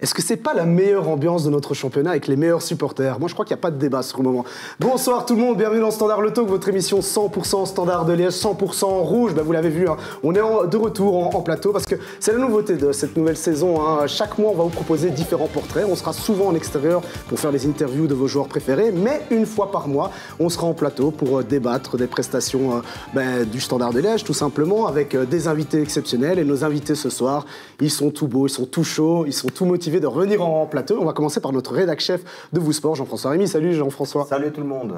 Est-ce que c'est pas la meilleure ambiance de notre championnat avec les meilleurs supporters? Moi, je crois qu'il n'y a pas de débat sur le moment. Bonsoir tout le monde, bienvenue dans Standard Le Talk, votre émission 100% Standard de Liège, 100% rouge. Vous l'avez vu, hein, on est de retour en plateau parce que c'est la nouveauté de cette nouvelle saison. Hein. Chaque mois, on va vous proposer différents portraits. On sera souvent en extérieur pour faire les interviews de vos joueurs préférés, mais une fois par mois, on sera en plateau pour débattre des prestations du Standard de Liège, tout simplement, avec des invités exceptionnels. Et nos invités ce soir, ils sont tout beaux, ils sont tout chauds, ils sont tout motivés de revenir en plateau. On va commencer par notre rédac-chef de Vous Sport, Jean-François Rémy. Salut Jean-François. Salut tout le monde.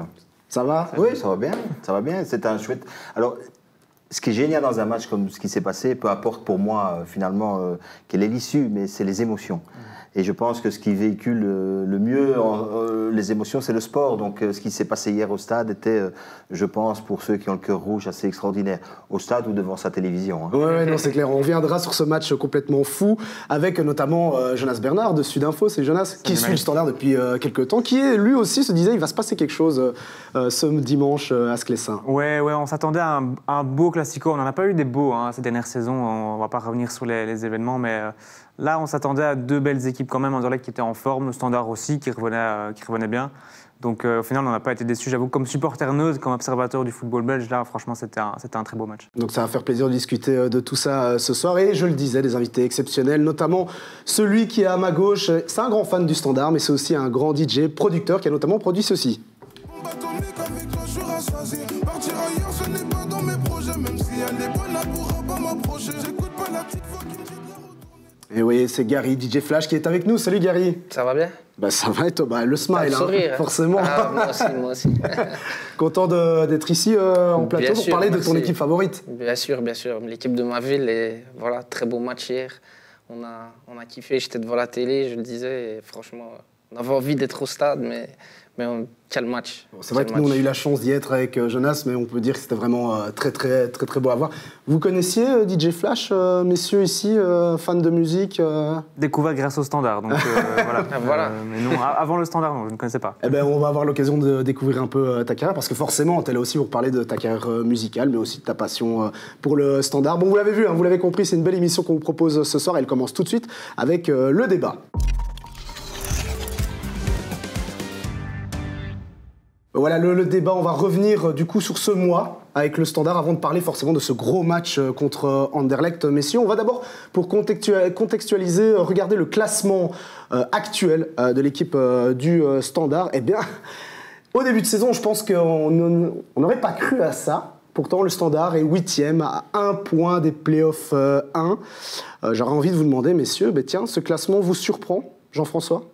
Ça va? Oui, ça va bien. Ça va bien. C'est un chouette. Alors, ce qui est génial dans un match comme ce qui s'est passé, peu importe pour moi finalement quelle est l'issue, mais c'est les émotions. Et je pense que ce qui véhicule le mieux les émotions, c'est le sport. Donc ce qui s'est passé hier au stade était, je pense, pour ceux qui ont le cœur rouge, assez extraordinaire. Au stade ou devant sa télévision. Hein. Oui, non, c'est clair. On reviendra sur ce match complètement fou, avec notamment Jonas Bernard de Sudinfo. C'est Jonas qui suit le Standard depuis quelques temps, qui lui aussi se disait il va se passer quelque chose ce dimanche à Sclessin. Ouais, on s'attendait à un beau classico. On n'en a pas eu des beaux ces dernières saisons. On ne va pas revenir sur les événements, mais... Là, on s'attendait à deux belles équipes quand même, Anderlecht qui était en forme, le Standard aussi, qui revenait bien. Donc au final, on n'a pas été déçus. J'avoue, comme supporter neutre, comme observateur du football belge, là, franchement, c'était un très beau match. Donc ça va faire plaisir de discuter de tout ça ce soir. Et je le disais, des invités exceptionnels, notamment celui qui est à ma gauche. C'est un grand fan du Standard, mais c'est aussi un grand DJ, producteur, qui a notamment produit ceci. Et oui, c'est Gary, DJ Flash, qui est avec nous. Salut Gary. Ça va bien? Ça va et toi, le smile, le sourire, forcément. Moi aussi. Content d'être ici en plateau bien pour sûr, parler de ton équipe favorite. Bien sûr. L'équipe de ma ville, et voilà, très beau match hier. On a kiffé, j'étais devant la télé, je le disais, et franchement, on avait envie d'être au stade, mais quel match. C'est vrai que nous, on a eu la chance d'y être avec Jonas, mais on peut dire que c'était vraiment très beau à voir. Vous connaissiez DJ Flash, messieurs ici, fans de musique Découvert grâce au Standard, donc voilà. Mais non, avant le Standard, non, je ne connaissais pas. Eh ben, on va avoir l'occasion de découvrir un peu ta carrière, parce que forcément, tu es là aussi pour parler de ta carrière musicale, mais aussi de ta passion pour le Standard. Bon, vous l'avez vu, hein, vous l'avez compris, c'est une belle émission qu'on vous propose ce soir. Elle commence tout de suite avec le débat. Voilà le débat, on va revenir du coup sur ce mois avec le Standard avant de parler forcément de ce gros match contre Anderlecht. Messieurs, on va d'abord, pour contextualiser, regarder le classement actuel de l'équipe du Standard. Eh bien, au début de saison, je pense qu'on n'aurait pas cru à ça. Pourtant, le Standard est 8e à 1 point des playoffs 1. J'aurais envie de vous demander, messieurs, tiens, ce classement vous surprend, Jean-François?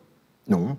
Non.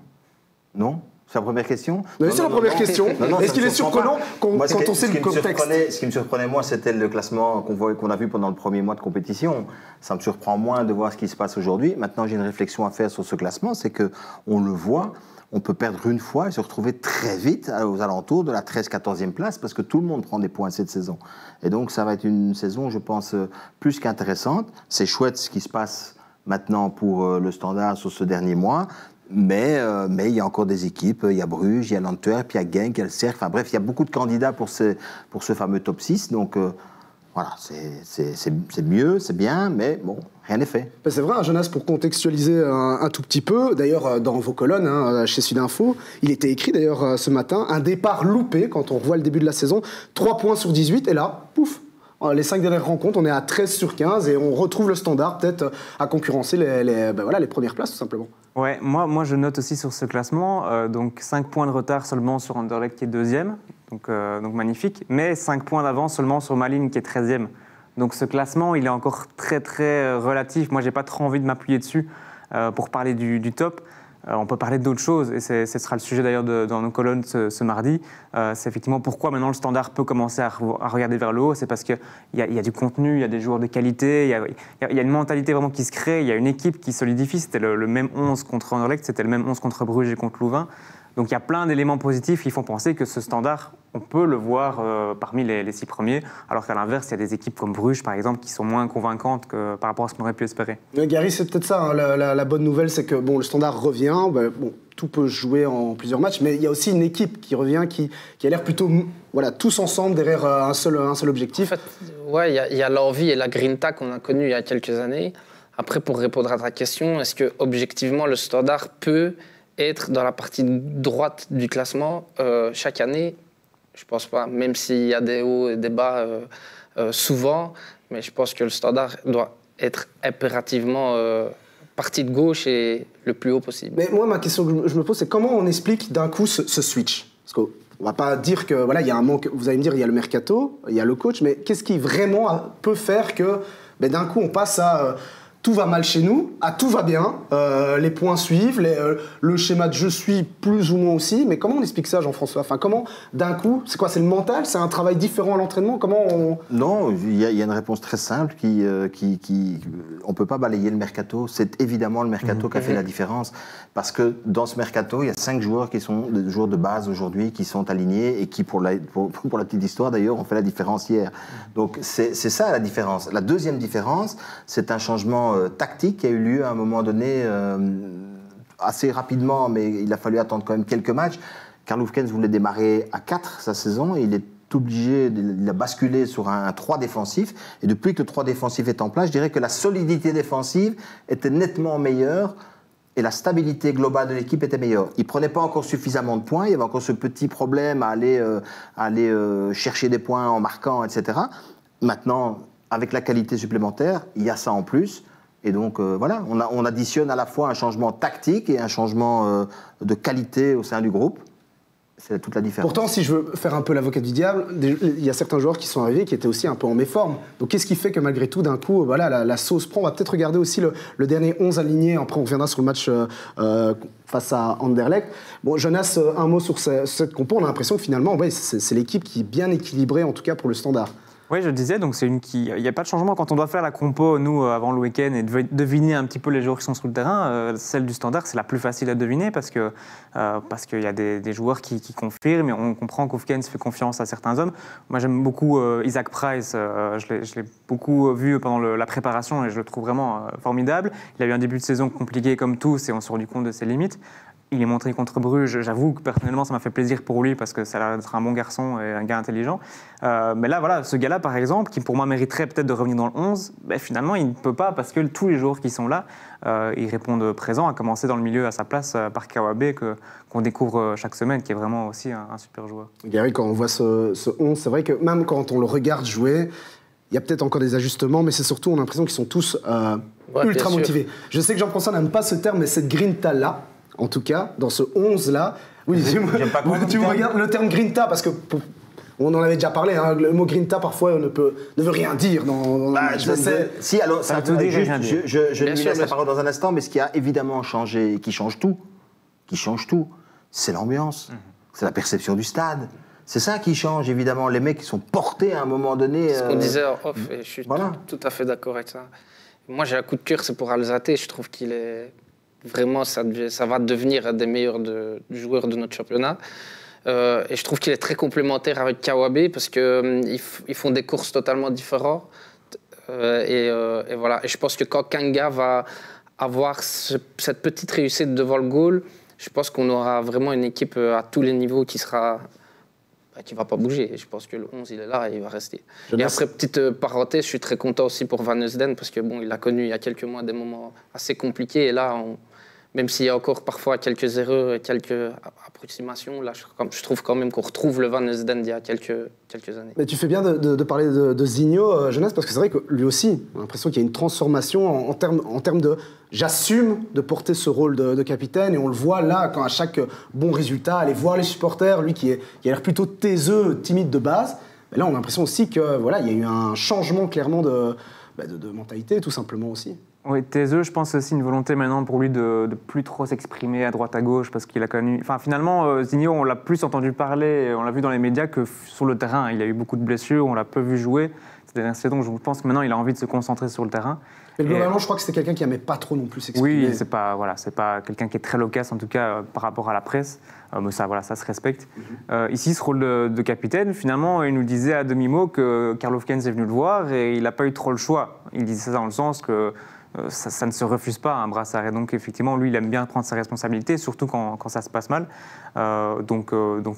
C'est la première question? C'est la première question. Est-ce qu'il est surprenant quand on sait le contexte? Ce qui me surprenait, moi, c'était le classement qu'on a vu pendant le premier mois de compétition. Ça me surprend moins de voir ce qui se passe aujourd'hui. Maintenant, j'ai une réflexion à faire sur ce classement, c'est qu'on le voit, on peut perdre une fois et se retrouver très vite aux alentours de la 13e-14e place parce que tout le monde prend des points cette saison. Et donc, ça va être une saison, je pense, plus qu'intéressante. C'est chouette ce qui se passe maintenant pour le Standard sur ce dernier mois. Mais il y a encore des équipes, il y a Bruges, il y a l'Antwerp, il y a Genk, il y a le Cercle, enfin bref, il y a beaucoup de candidats pour ce fameux top 6, donc voilà, c'est mieux, c'est bien, mais bon, rien n'est fait. C'est vrai, Jonas, pour contextualiser un tout petit peu, d'ailleurs dans vos colonnes, chez Sudinfo, il était écrit d'ailleurs ce matin, un départ loupé quand on revoit le début de la saison, 3 points sur 18, et là, pouf, les 5 dernières rencontres, on est à 13 sur 15 et on retrouve le Standard peut-être à concurrencer les premières places tout simplement. Ouais, moi je note aussi sur ce classement, donc 5 points de retard seulement sur Anderlecht qui est 2e, donc magnifique, mais 5 points d'avance seulement sur Malines qui est 13e. Donc ce classement, il est encore très relatif. Moi, j'ai pas trop envie de m'appuyer dessus. pour parler du top, on peut parler d'autres choses, et ce sera le sujet d'ailleurs dans nos colonnes ce mardi. C'est effectivement pourquoi maintenant le Standard peut commencer à regarder vers le haut. C'est parce qu'il y a du contenu, il y a des joueurs de qualité, il y a une mentalité vraiment qui se crée, il y a une équipe qui solidifie. C'était le même 11 contre Anderlecht, c'était le même 11 contre Bruges et contre Louvain. Donc il y a plein d'éléments positifs qui font penser que ce Standard, on peut le voir parmi les 6 premiers, alors qu'à l'inverse, il y a des équipes comme Bruges, par exemple, qui sont moins convaincantes que, par rapport à ce qu'on aurait pu espérer. Gary, c'est peut-être ça, hein, la bonne nouvelle, c'est que le Standard revient, tout peut se jouer en plusieurs matchs, mais il y a aussi une équipe qui revient, qui a l'air plutôt tous ensemble derrière un seul objectif. En fait, il y a l'envie et la grinta qu'on a connue il y a quelques années. Après, pour répondre à ta question, est-ce que objectivement le Standard peut être dans la partie droite du classement chaque année? Je pense pas, même s'il y a des hauts et des bas souvent, mais je pense que le Standard doit être impérativement partie de gauche et le plus haut possible. Mais moi, ma question que je me pose, c'est comment on explique d'un coup ce switch? Parce qu'on va pas dire que il y a un manque. Vous allez me dire, il y a le mercato, il y a le coach, mais qu'est-ce qui vraiment peut faire que d'un coup on passe à tout va mal chez nous, tout va bien, les points suivent, le schéma de jeu suit plus ou moins aussi, mais comment on explique ça, Jean-François? Enfin, comment, d'un coup, c'est quoi? C'est le mental? C'est un travail différent à l'entraînement? Comment on... Non, il y a une réponse très simple on peut pas balayer le mercato. C'est évidemment le mercato qui a fait la différence, parce que dans ce mercato, il y a 5 joueurs qui sont des joueurs de base aujourd'hui, qui sont alignés et qui, pour la petite histoire d'ailleurs, ont fait la différence hier. Donc c'est ça la différence. La deuxième différence, c'est un changement tactique qui a eu lieu à un moment donné assez rapidement, mais il a fallu attendre quand même quelques matchs. Karl Hoefkens voulait démarrer à 4 sa saison, et il est obligé, il a basculé sur un 3 défensif, et depuis que le 3 défensif est en place, je dirais que la solidité défensive était nettement meilleure et la stabilité globale de l'équipe était meilleure. Il ne prenait pas encore suffisamment de points, il y avait encore ce petit problème à aller chercher des points en marquant, etc. Maintenant, avec la qualité supplémentaire, il y a ça en plus. Et donc, on additionne à la fois un changement tactique et un changement de qualité au sein du groupe. C'est toute la différence. Pourtant, si je veux faire un peu l'avocat du diable, il y a certains joueurs qui sont arrivés qui étaient aussi un peu en méforme. Donc, qu'est-ce qui fait que malgré tout, d'un coup, la sauce prend? On va peut-être regarder aussi le dernier 11 aligné. Après, on reviendra sur le match face à Anderlecht. Bon, Jonas, un mot sur cette compo. On a l'impression que finalement, c'est l'équipe qui est bien équilibrée, en tout cas pour le Standard. Oui, je disais, donc il n'y a pas de changement quand on doit faire la compo, nous, avant le week-end, et deviner un petit peu les joueurs qui sont sur le terrain. Celle du Standard, c'est la plus facile à deviner parce qu'il y a des joueurs qui confirment, et on comprend qu'Hoefkens fait confiance à certains hommes. Moi, j'aime beaucoup Isaac Price, je l'ai beaucoup vu pendant la préparation et je le trouve vraiment formidable. Il a eu un début de saison compliqué comme tous et on s'est rendu compte de ses limites. Il est montré contre Bruges, j'avoue que personnellement ça m'a fait plaisir pour lui parce que ça a l'air d'être un bon garçon et un gars intelligent. Mais là, ce gars-là par exemple, qui pour moi mériterait peut-être de revenir dans le 11, finalement il ne peut pas parce que tous les joueurs qui sont là, ils répondent présents, à commencer dans le milieu à sa place par Kawabe qu'on découvre chaque semaine, qui est vraiment aussi un super joueur. Gary, quand on voit ce 11, c'est vrai que même quand on le regarde jouer, il y a peut-être encore des ajustements, mais c'est surtout, on a l'impression qu'ils sont tous ultra motivés. Je sais que Jean-François n'aime pas ce terme, mais cette grinta-là, en tout cas, dans ce 11-là... Oui, tu me regardes le terme grinta, parce que... On en avait déjà parlé, hein, le mot grinta parfois ne veut rien dire dans Si, alors ça veut dire rien dire. Je lui laisse la parole dans un instant, mais ce qui a évidemment changé et qui change tout, c'est l'ambiance, c'est la perception du stade. C'est ça qui change, évidemment. Les mecs qui sont portés à un moment donné... Ce qu'on disait en off, et je suis tout à fait d'accord avec ça. Moi, j'ai un coup de cœur, c'est pour Alzate. Je trouve qu'il est... Vraiment, ça va devenir un des meilleurs joueurs de notre championnat. Et je trouve qu'il est très complémentaire avec Kawabe parce qu'ils font des courses totalement différentes. Et voilà. Et je pense que quand Kanga va avoir cette petite réussite devant le goal, je pense qu'on aura vraiment une équipe à tous les niveaux qui ne va pas bouger. Je pense que le 11, il est là et il va rester. Et après, petite parenthèse, je suis très content aussi pour Van Heusden parce que il a connu il y a quelques mois des moments assez compliqués. Et là, même s'il y a encore parfois quelques erreurs et quelques approximations, là, je trouve quand même qu'on retrouve le Van Heusden d'il y a quelques années. Mais tu fais bien de parler de Zinho, Jonas, parce que c'est vrai que lui aussi, on a l'impression qu'il y a une transformation en termes de... J'assume de porter ce rôle de capitaine, et on le voit là, quand à chaque bon résultat, aller voir les supporters, lui qui a l'air plutôt taiseux, timide de base, mais là on a l'impression aussi que il y a eu un changement clairement de mentalité, tout simplement aussi. Oui, TSE, je pense aussi une volonté maintenant pour lui de plus trop s'exprimer à droite à gauche parce qu'il a connu. Enfin, finalement, Zinho, on l'a plus entendu parler, on l'a vu dans les médias que sur le terrain. Il a eu beaucoup de blessures, on l'a peu vu jouer. Donc je pense que maintenant il a envie de se concentrer sur le terrain. Mais globalement, je crois que c'était quelqu'un qui n'aimait pas trop non plus s'exprimer. Oui, c'est pas quelqu'un qui est très loquace en tout cas par rapport à la presse. Mais ça se respecte. Ici, ce rôle de capitaine, finalement, il nous disait à demi-mot que Karl Hofkens est venu le voir et il n'a pas eu trop le choix. Il disait ça dans le sens que ça ne se refuse pas, un brassard. Et donc, effectivement, lui, il aime bien prendre ses responsabilités, surtout quand ça se passe mal. Donc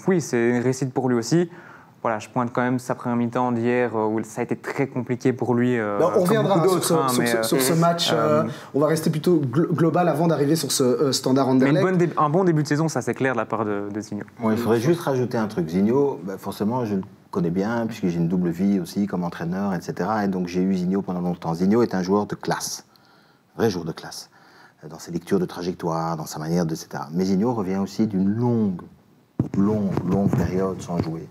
oui, c'est une réussite pour lui aussi. Voilà, je pointe quand même sa première mi-temps d'hier où ça a été très compliqué pour lui. On reviendra sur ce match. On va rester plutôt global avant d'arriver sur ce Standard Anderlecht. Mais un bon début de saison, ça c'est clair de la part de Zinho. Il faudrait juste rajouter un truc. Zinho, forcément, je le connais bien puisque j'ai une double vie aussi comme entraîneur, etc. Et donc j'ai eu Zinho pendant longtemps. Zinho est un joueur de classe, vrai joueur de classe, dans ses lectures de trajectoire, dans sa manière de, etc. Mais Zinho revient aussi d'une longue période sans jouer.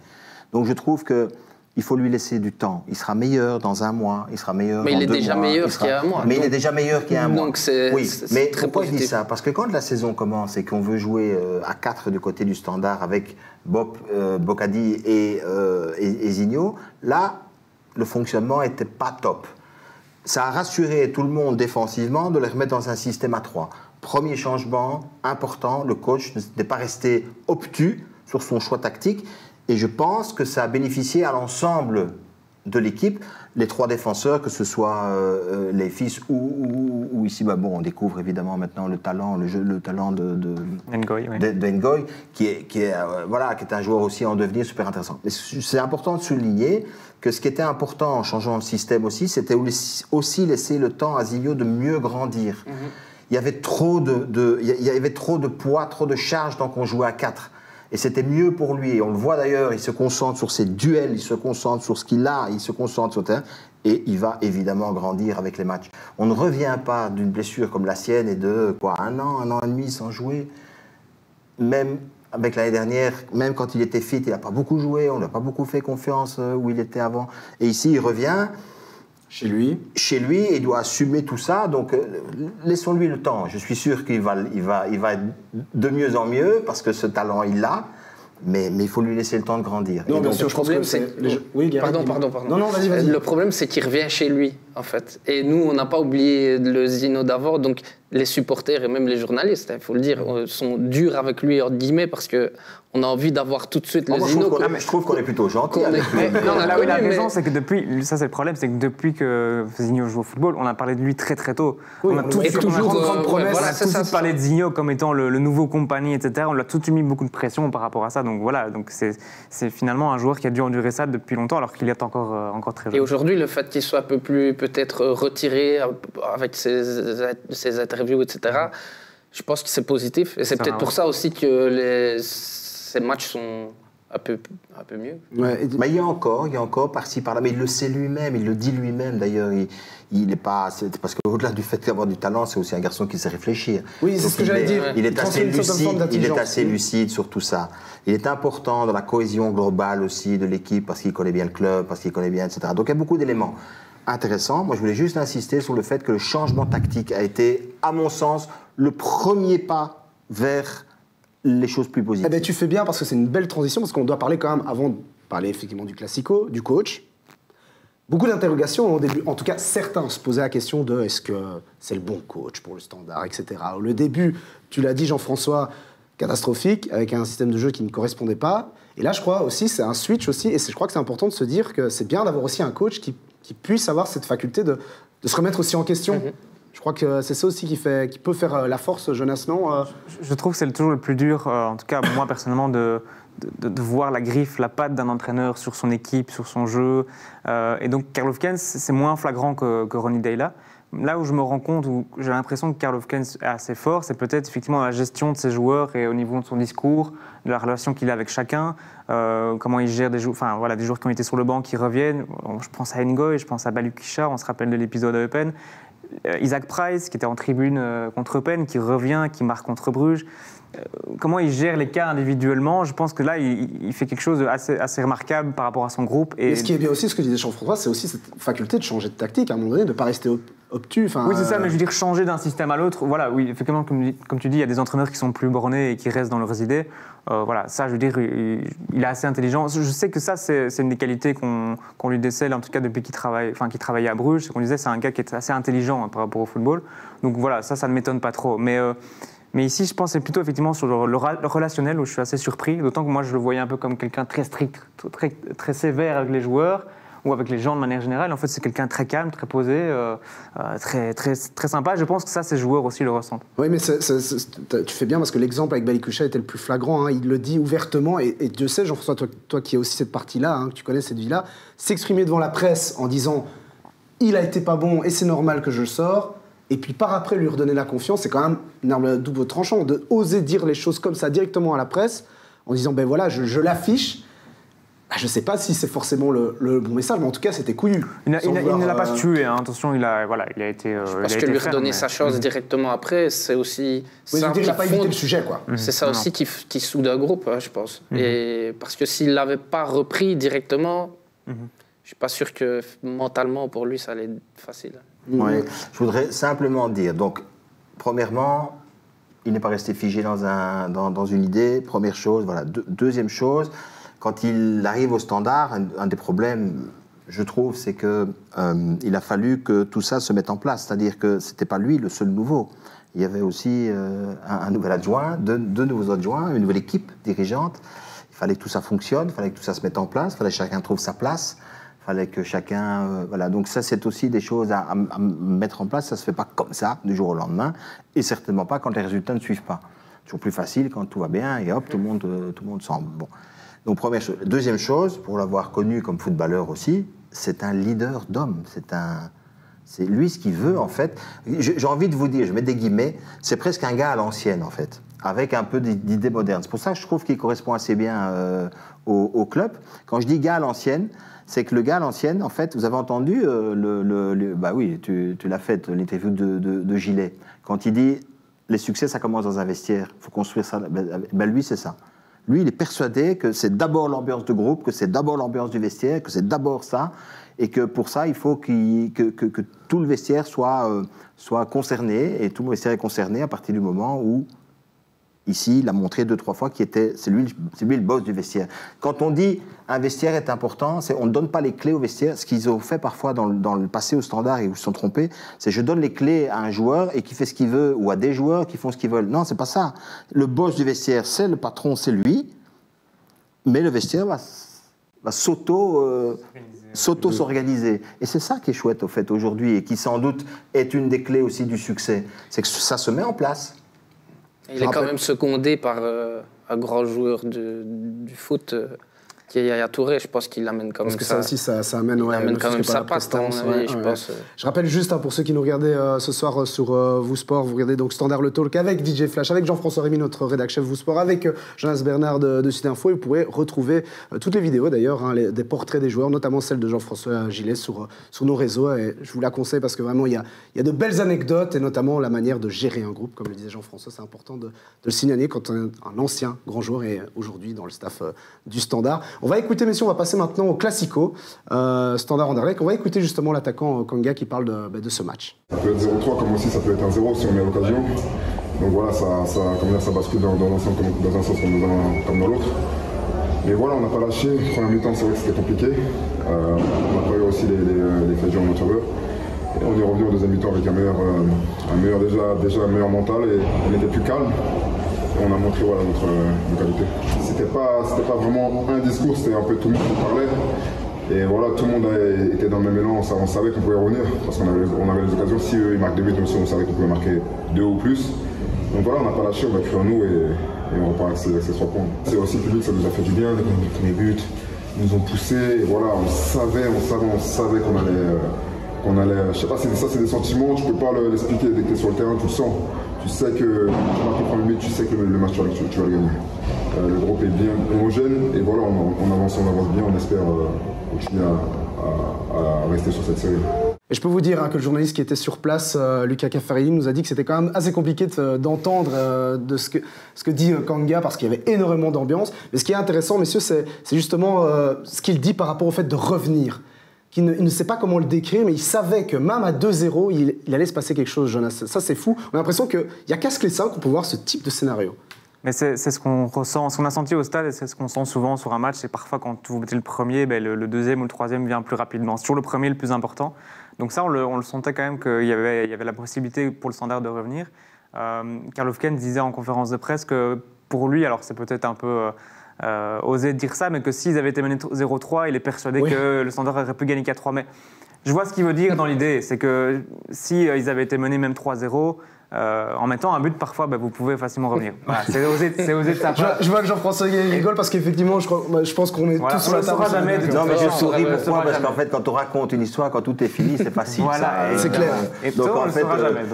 Donc je trouve qu'il faut lui laisser du temps. Il sera meilleur dans un mois, il sera meilleur dans 2 mois. Mais il est déjà meilleur qu'il y a un mois. Mais il est déjà meilleur qu'il y a un mois. Donc c'est mais très pourquoi positif. je dis ça? Parce que quand la saison commence et qu'on veut jouer à 4 du côté du Standard avec Bob, Bocadi et Zinho, là, le fonctionnement n'était pas top. Ça a rassuré tout le monde défensivement de les remettre dans un système à 3. Premier changement important, le coach n'était pas resté obtus sur son choix tactique. Et je pense que ça a bénéficié à l'ensemble de l'équipe, les 3 défenseurs, que ce soit les fils ou ici, on découvre évidemment maintenant le talent de Ngoy, qui est un joueur aussi en devenir super intéressant. Mais c'est important de souligner que ce qui était important en changeant le système aussi, c'était aussi laisser le temps à Zinho de mieux grandir. Il y avait trop de poids, trop de charge tant qu'on jouait à 4. Et c'était mieux pour lui. Et on le voit d'ailleurs, il se concentre sur ses duels, il se concentre sur ce qu'il a, il se concentre sur le terrain. Et il va évidemment grandir avec les matchs. On ne revient pas d'une blessure comme la sienne et de 1 an et demi sans jouer. Même avec l'année dernière, même quand il était fit, il n'a pas beaucoup joué, on n'a pas beaucoup fait confiance où il était avant. Et ici, il revient. Chez lui, il doit assumer tout ça, donc laissons-lui le temps. Je suis sûr qu'il va être de mieux en mieux, parce que ce talent, il l'a, mais il faut lui laisser le temps de grandir. Non, bien sûr, je pense que c'est... Oui, Gary, Pardon. Non, vas-y. Le problème, c'est qu'il revient chez lui, en fait. Et nous, on n'a pas oublié le Zinho d'avant, donc les supporters et même les journalistes, il faut le dire, sont durs avec lui, entre guillemets, parce qu'on a envie d'avoir tout de suite le Zinho. Je trouve qu'on est plutôt gentil. Là où il a raison, c'est que depuis, ça c'est le problème, c'est que depuis que Zinho joue au football, on a parlé de lui très très tôt. Oui, on a tout de suite parlé de Zinho comme étant le nouveau compagnie, etc. On lui a tout de suite mis beaucoup de pression par rapport à ça. Donc voilà, c'est finalement un joueur qui a dû endurer ça depuis longtemps, alors qu'il est encore très jeune. Et aujourd'hui, le fait qu'il soit un peu plus peut-être retiré avec ses interviews, etc., je pense que c'est positif. Et c'est peut-être pour ça aussi que ces matchs sont un peu mieux. Ouais, mais il y a encore par-ci, par-là, mais il le sait lui-même, il le dit lui-même d'ailleurs. Il n'est pas. C'est parce qu'au-delà du fait d'avoir du talent, c'est aussi un garçon qui sait réfléchir. Oui, c'est ce que j'allais dire. Il est assez lucide sur tout ça. Il est important dans la cohésion globale aussi de l'équipe parce qu'il connaît bien le club, parce qu'il connaît bien, etc. Donc il y a beaucoup d'éléments intéressants. Moi, je voulais juste insister sur le fait que le changement tactique a été, à mon sens, le premier pas vers les choses plus positives. Eh ben, tu fais bien parce que c'est une belle transition, parce qu'on doit parler quand même, avant de parler effectivement du Classico, du coach. Beaucoup d'interrogations au début. En tout cas, certains se posaient la question de est-ce que c'est le bon coach pour le Standard, etc. Le début, tu l'as dit Jean-François, catastrophique, avec un système de jeu qui ne correspondait pas. Et là, je crois aussi, c'est un switch aussi, et je crois que c'est important de se dire que c'est bien d'avoir aussi un coach qui puisse avoir cette faculté de se remettre aussi en question. Je crois que c'est ça aussi qui peut faire la force, Jonas, non Je trouve que c'est toujours le plus dur, en tout cas moi personnellement, de voir la griffe, la patte d'un entraîneur sur son équipe, sur son jeu. Et donc Karl Hofkens, c'est moins flagrant que Ronny Deila. Là où je me rends compte, où j'ai l'impression que Karl Hofkens est assez fort, c'est peut-être effectivement la gestion de ses joueurs et au niveau de son discours, de la relation qu'il a avec chacun, comment il gère des joueurs qui ont été sur le banc, qui reviennent. Je pense à Ngoy, je pense à Balukisha, on se rappelle de l'épisode à Eupen. Isaac Price, qui était en tribune contre Eupen, qui revient, qui marque contre Bruges. Comment il gère les cas individuellement, je pense que là, il fait quelque chose d'assez remarquable par rapport à son groupe. Et ce qui est bien aussi, ce que disait Jean-François, c'est aussi cette faculté de changer de tactique, à un moment donné, de ne pas rester obtus. Oui, c'est ça, mais je veux dire, changer d'un système à l'autre, voilà, oui, effectivement, comme tu dis, il y a des entraîneurs qui sont plus bornés et qui restent dans leurs idées. Voilà, ça, je veux dire, il est assez intelligent. Je sais que ça, c'est une des qualités qu'on lui décèle, en tout cas depuis qu'il travaillait à Bruges, c'est qu'on disait c'est un gars qui est assez intelligent par rapport au football. Donc voilà, ça ne m'étonne pas trop. Mais ici, je pense que c'est plutôt effectivement sur le relationnel où je suis assez surpris, d'autant que moi, je le voyais un peu comme quelqu'un très strict, très sévère avec les joueurs, ou avec les gens de manière générale. En fait, c'est quelqu'un de très calme, très posé, très sympa. Je pense que ça, ces joueurs aussi le ressentent. Oui, mais tu fais bien parce que l'exemple avec Balikwisha était le plus flagrant. Hein. Il le dit ouvertement et Dieu sait, Jean-François, toi qui as aussi cette partie-là, hein, que tu connais cette vie-là, s'exprimer devant la presse en disant « il a été pas bon et c'est normal que je le sors », et puis par après lui redonner la confiance, c'est quand même une arme double tranchant de oser dire les choses comme ça directement à la presse en disant « ben voilà, je l'affiche ». Je ne sais pas si c'est forcément le bon message, mais en tout cas, c'était couillu. Il ne l'a pas tué, hein. Attention, il a été. Parce que lui redonner sa chance directement après, c'est aussi. Oui, il n'a pas évité le sujet, quoi. C'est ça aussi qui soude un groupe, hein, je pense. Et parce que s'il ne l'avait pas repris directement, je ne suis pas sûr que mentalement, pour lui, ça allait être facile. Oui, je voudrais simplement dire, donc, premièrement, il n'est pas resté figé dans une idée, première chose. Voilà. Deuxième chose, quand il arrive au Standard, un des problèmes, je trouve, c'est qu'il a fallu que tout ça se mette en place. C'est-à-dire que ce n'était pas lui le seul nouveau. Il y avait aussi un nouvel adjoint, deux nouveaux adjoints, une nouvelle équipe dirigeante. Il fallait que tout ça fonctionne, il fallait que tout ça se mette en place, il fallait que chacun trouve sa place, il fallait que chacun... voilà. Donc ça, c'est aussi des choses à mettre en place. Ça ne se fait pas comme ça, du jour au lendemain, et certainement pas quand les résultats ne suivent pas. C'est toujours plus facile quand tout va bien, et hop, tout le monde semble bon. Donc, première chose. Deuxième chose, pour l'avoir connu comme footballeur aussi, c'est un leader d'homme. C'est lui ce qu'il veut, en fait. J'ai envie de vous dire, je mets des guillemets, c'est presque un gars à l'ancienne, en fait, avec un peu d'idées modernes. C'est pour ça que je trouve qu'il correspond assez bien au club. Quand je dis gars à l'ancienne, c'est que le gars à l'ancienne, en fait, vous avez entendu, bah oui, tu l'as fait, l'interview de Gillet, quand il dit les succès, ça commence dans un vestiaire, il faut construire ça. Ben lui, c'est ça. Lui, il est persuadé que c'est d'abord l'ambiance de groupe, que c'est d'abord l'ambiance du vestiaire, que c'est d'abord ça, et que pour ça, il faut que tout le vestiaire soit concerné, et tout le vestiaire est concerné à partir du moment où, ici, il a montré 2-3 fois c'est lui le boss du vestiaire. Quand on dit un vestiaire est important, on ne donne pas les clés au vestiaire. Ce qu'ils ont fait parfois dans le passé au Standard et où ils se sont trompés, c'est je donne les clés à un joueur et qui fait ce qu'il veut, ou à des joueurs qui font ce qu'ils veulent. Non, c'est pas ça. Le boss du vestiaire, c'est le patron, c'est lui, mais le vestiaire va s'organiser. Et c'est ça qui est chouette, au fait, aujourd'hui, et qui sans doute est une des clés aussi du succès. C'est que ça se met en place. Il est quand même secondé par un grand joueur du foot qui est Yaya Touré. Je pense qu'il l'amène quand même. Parce que ça aussi, ça amène, il amène quand même sa patte, je pense. Je rappelle juste, pour ceux qui nous regardaient ce soir sur Vous Sport, vous regardez donc Standard le Talk avec DJ Flash, avec Jean-François Rémy, notre rédac chef Vous Sport, avec Jonas Bernard de Sud Info. Et vous pourrez retrouver toutes les vidéos d'ailleurs, des portraits des joueurs, notamment celle de Jean-François Gillet sur nos réseaux. Et je vous la conseille parce que vraiment, il y a de belles anecdotes et notamment la manière de gérer un groupe. Comme le disait Jean-François, c'est important de le signaler quand un ancien grand joueur est aujourd'hui dans le staff du Standard. On va écouter, messieurs, on va passer maintenant au Classico, Standard Anderlecht. On va écouter justement l'attaquant Kanga qui parle de ce match. Ça peut être 0-3 comme aussi ça peut être un 0 si on met l'occasion. Donc voilà, ça bascule dans un sens comme dans l'autre. Mais voilà, on n'a pas lâché. Première mi-temps, c'est vrai que c'était compliqué. On n'a pas eu aussi les faits de jeu en notre faveur. Et on est revenu en deuxième mi-temps avec un meilleur mental et on était plus calme. On a montré notre qualité. C'était pas vraiment un discours, c'était un peu tout le monde qui parlait. Et voilà, tout le monde était dans le même élan, on savait qu'on pouvait revenir, parce qu'on avait les occasions. Si eux ils marquent 2 buts, on savait qu'on pouvait marquer 2 ou plus. Donc voilà, on n'a pas lâché, on a cru en nous et on repart avec ces 3 points. C'est aussi le public, ça nous a fait du bien, les premiers buts, ils nous ont poussés, et voilà, on savait qu'on allait, je sais pas, c'est des sentiments, tu peux pas l'expliquer dès que tu es sur le terrain, tu le sens. Tu sais que tu marques le premier but, tu sais que le match tu vas le gagner. Le groupe est bien homogène et voilà, on avance bien, on espère continuer à rester sur cette série. Et je peux vous dire que le journaliste qui était sur place, Lucas Caffarini, nous a dit que c'était quand même assez compliqué d'entendre de ce que dit Kanga parce qu'il y avait énormément d'ambiance. Mais ce qui est intéressant, messieurs, c'est justement ce qu'il dit par rapport au fait de revenir. il ne sait pas comment le décrire, mais il savait que même à 2-0, il allait se passer quelque chose, Jonas. Ça, c'est fou. On a l'impression qu'il n'y a qu'à Sclessin qu'on peut voir ce type de scénario. Mais c'est ce qu'on ressent, ce qu'on a senti au stade, et c'est ce qu'on sent souvent sur un match. C'est parfois quand vous mettez le premier, le deuxième ou le troisième vient plus rapidement. C'est toujours le premier le plus important. Donc ça, on le sentait quand même qu'il y avait la possibilité pour le Standard de revenir. Karl Hofken disait en conférence de presse que pour lui, alors c'est peut-être un peu osé de dire ça, mais que s'ils avaient été menés 0-3, il est persuadé que le Standard aurait pu gagner 4-3. Mais je vois ce qu'il veut dire dans l'idée, c'est que si ils avaient été menés même 3-0, en mettant un but, parfois, vous pouvez facilement revenir. Voilà, c'est osé de sa part. Je vois que Jean-François rigole parce qu'effectivement, je pense qu'on est tous sur la table. Non, mais je souris pourquoi ? Parce qu'en fait, quand on raconte une histoire, quand tout est fini, c'est facile. Voilà, c'est clair. Et donc en fait,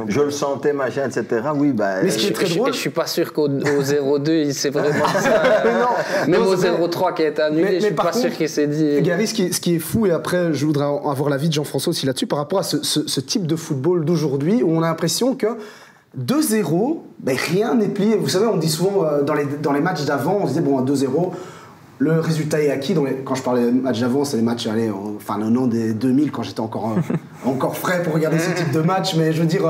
je le sentais, machin, etc. Oui, mais ce qui est très drôle. Je suis pas sûr qu'au 0-2, c'est vraiment ça. Même au 0-3 qui a été annulé, je suis pas sûr qu'il s'est dit. Gary, ce qui est fou, et après, je voudrais avoir l'avis de Jean-François aussi là-dessus, par rapport à ce type de football d'aujourd'hui, où on a l'impression que 2-0, rien n'est plié. Vous savez, on dit souvent dans les matchs d'avant, on se disait, bon, à 2-0, le résultat est acquis. Quand je parlais des matchs d'avant, c'est les matchs, le nom des 2000, quand j'étais encore frais pour regarder ce type de match. Mais je veux dire,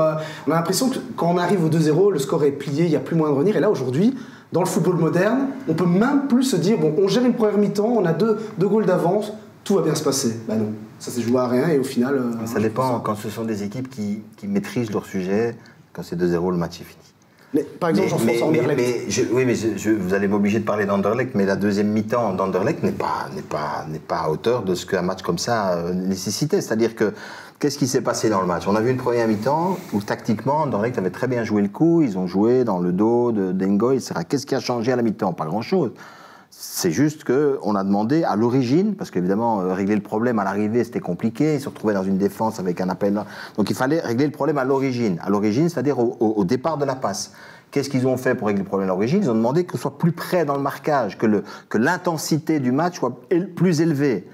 on a l'impression que quand on arrive au 2-0, le score est plié, il n'y a plus moyen de revenir. Et là, aujourd'hui, dans le football moderne, on peut même plus se dire, bon, on gère une première mi-temps, on a deux goals d'avance, tout va bien se passer. Non, ça s'est joué à rien et au final... ça dépend, quand ce sont des équipes qui maîtrisent leur sujet. Quand c'est 2-0, le match est fini. Mais par exemple, Jean-François Anderlecht. Vous allez m'obliger de parler d'Anderlecht, mais la deuxième mi-temps d'Anderlecht n'est pas à hauteur de ce qu'un match comme ça nécessitait. C'est-à-dire que, qu'est-ce qui s'est passé dans le match ? On a vu une première mi-temps où, tactiquement, Anderlecht avait très bien joué le coup, ils ont joué dans le dos de Dengoy, etc. Qu'est-ce qui a changé à la mi-temps ? Pas grand-chose. C'est juste qu'on a demandé à l'origine, parce qu'évidemment, régler le problème à l'arrivée, c'était compliqué. Ils se retrouvaient dans une défense avec un appel. Donc il fallait régler le problème à l'origine. À l'origine, c'est-à-dire au départ de la passe. Qu'est-ce qu'ils ont fait pour régler le problème à l'origine ? Ils ont demandé que ce soit plus près dans le marquage, que l'intensité du match soit plus élevée.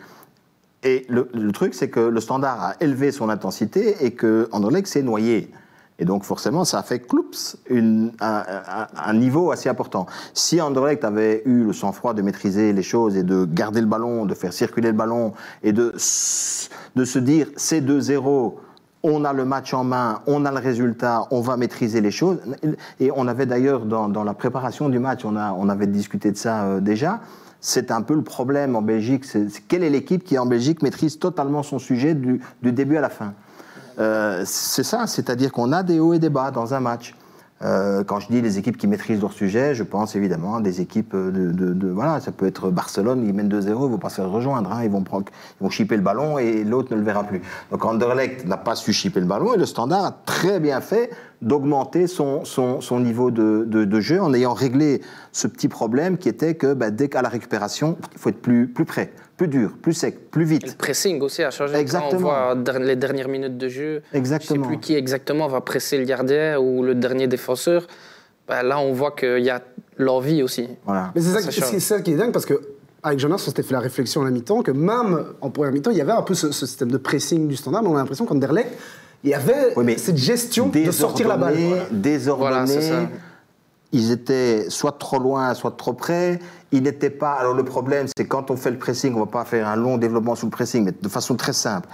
Et le truc, c'est que le Standard a élevé son intensité et que Anderlecht s'est noyé. Et donc forcément, ça a fait cloups, un niveau assez important. Si Anderlecht avait eu le sang-froid de maîtriser les choses et de garder le ballon, de faire circuler le ballon et de se dire c'est 2-0, on a le match en main, on a le résultat, on va maîtriser les choses. Et on avait d'ailleurs dans la préparation du match, on avait discuté de ça déjà. C'est un peu le problème en Belgique. Quelle est l'équipe qui en Belgique maîtrise totalement son sujet du début à la fin ? C'est ça, c'est-à-dire qu'on a des hauts et des bas dans un match. Quand je dis les équipes qui maîtrisent leur sujet, je pense évidemment à des équipes voilà, ça peut être Barcelone, ils mènent 2-0, ils ne vont pas se rejoindre, ils vont chipper le ballon et l'autre ne le verra plus. Donc Anderlecht n'a pas su chipper le ballon et le Standard a très bien fait d'augmenter son niveau de jeu en ayant réglé ce petit problème qui était que dès qu'à la récupération, il faut être plus près, plus dur, plus sec, plus vite. Et le pressing aussi a changé. Exactement. Quand on voit les dernières minutes de jeu, exactement. Je ne sais plus qui exactement va presser le gardien ou le dernier défenseur. Là, on voit qu'il y a l'envie aussi. Voilà. Mais c'est ça qui est dingue parce que avec Jonas, on s'était fait la réflexion à la mi-temps que même en première mi-temps, il y avait un peu ce système de pressing du Standard, mais on a l'impression qu'Anderlecht, il y avait cette gestion de sortir la balle. Désordonné. Voilà, c'est ça. Ils étaient soit trop loin, soit trop près. Ils n'étaient pas... Alors le problème, c'est quand on fait le pressing, on ne va pas faire un long développement sur le pressing, mais de façon très simple.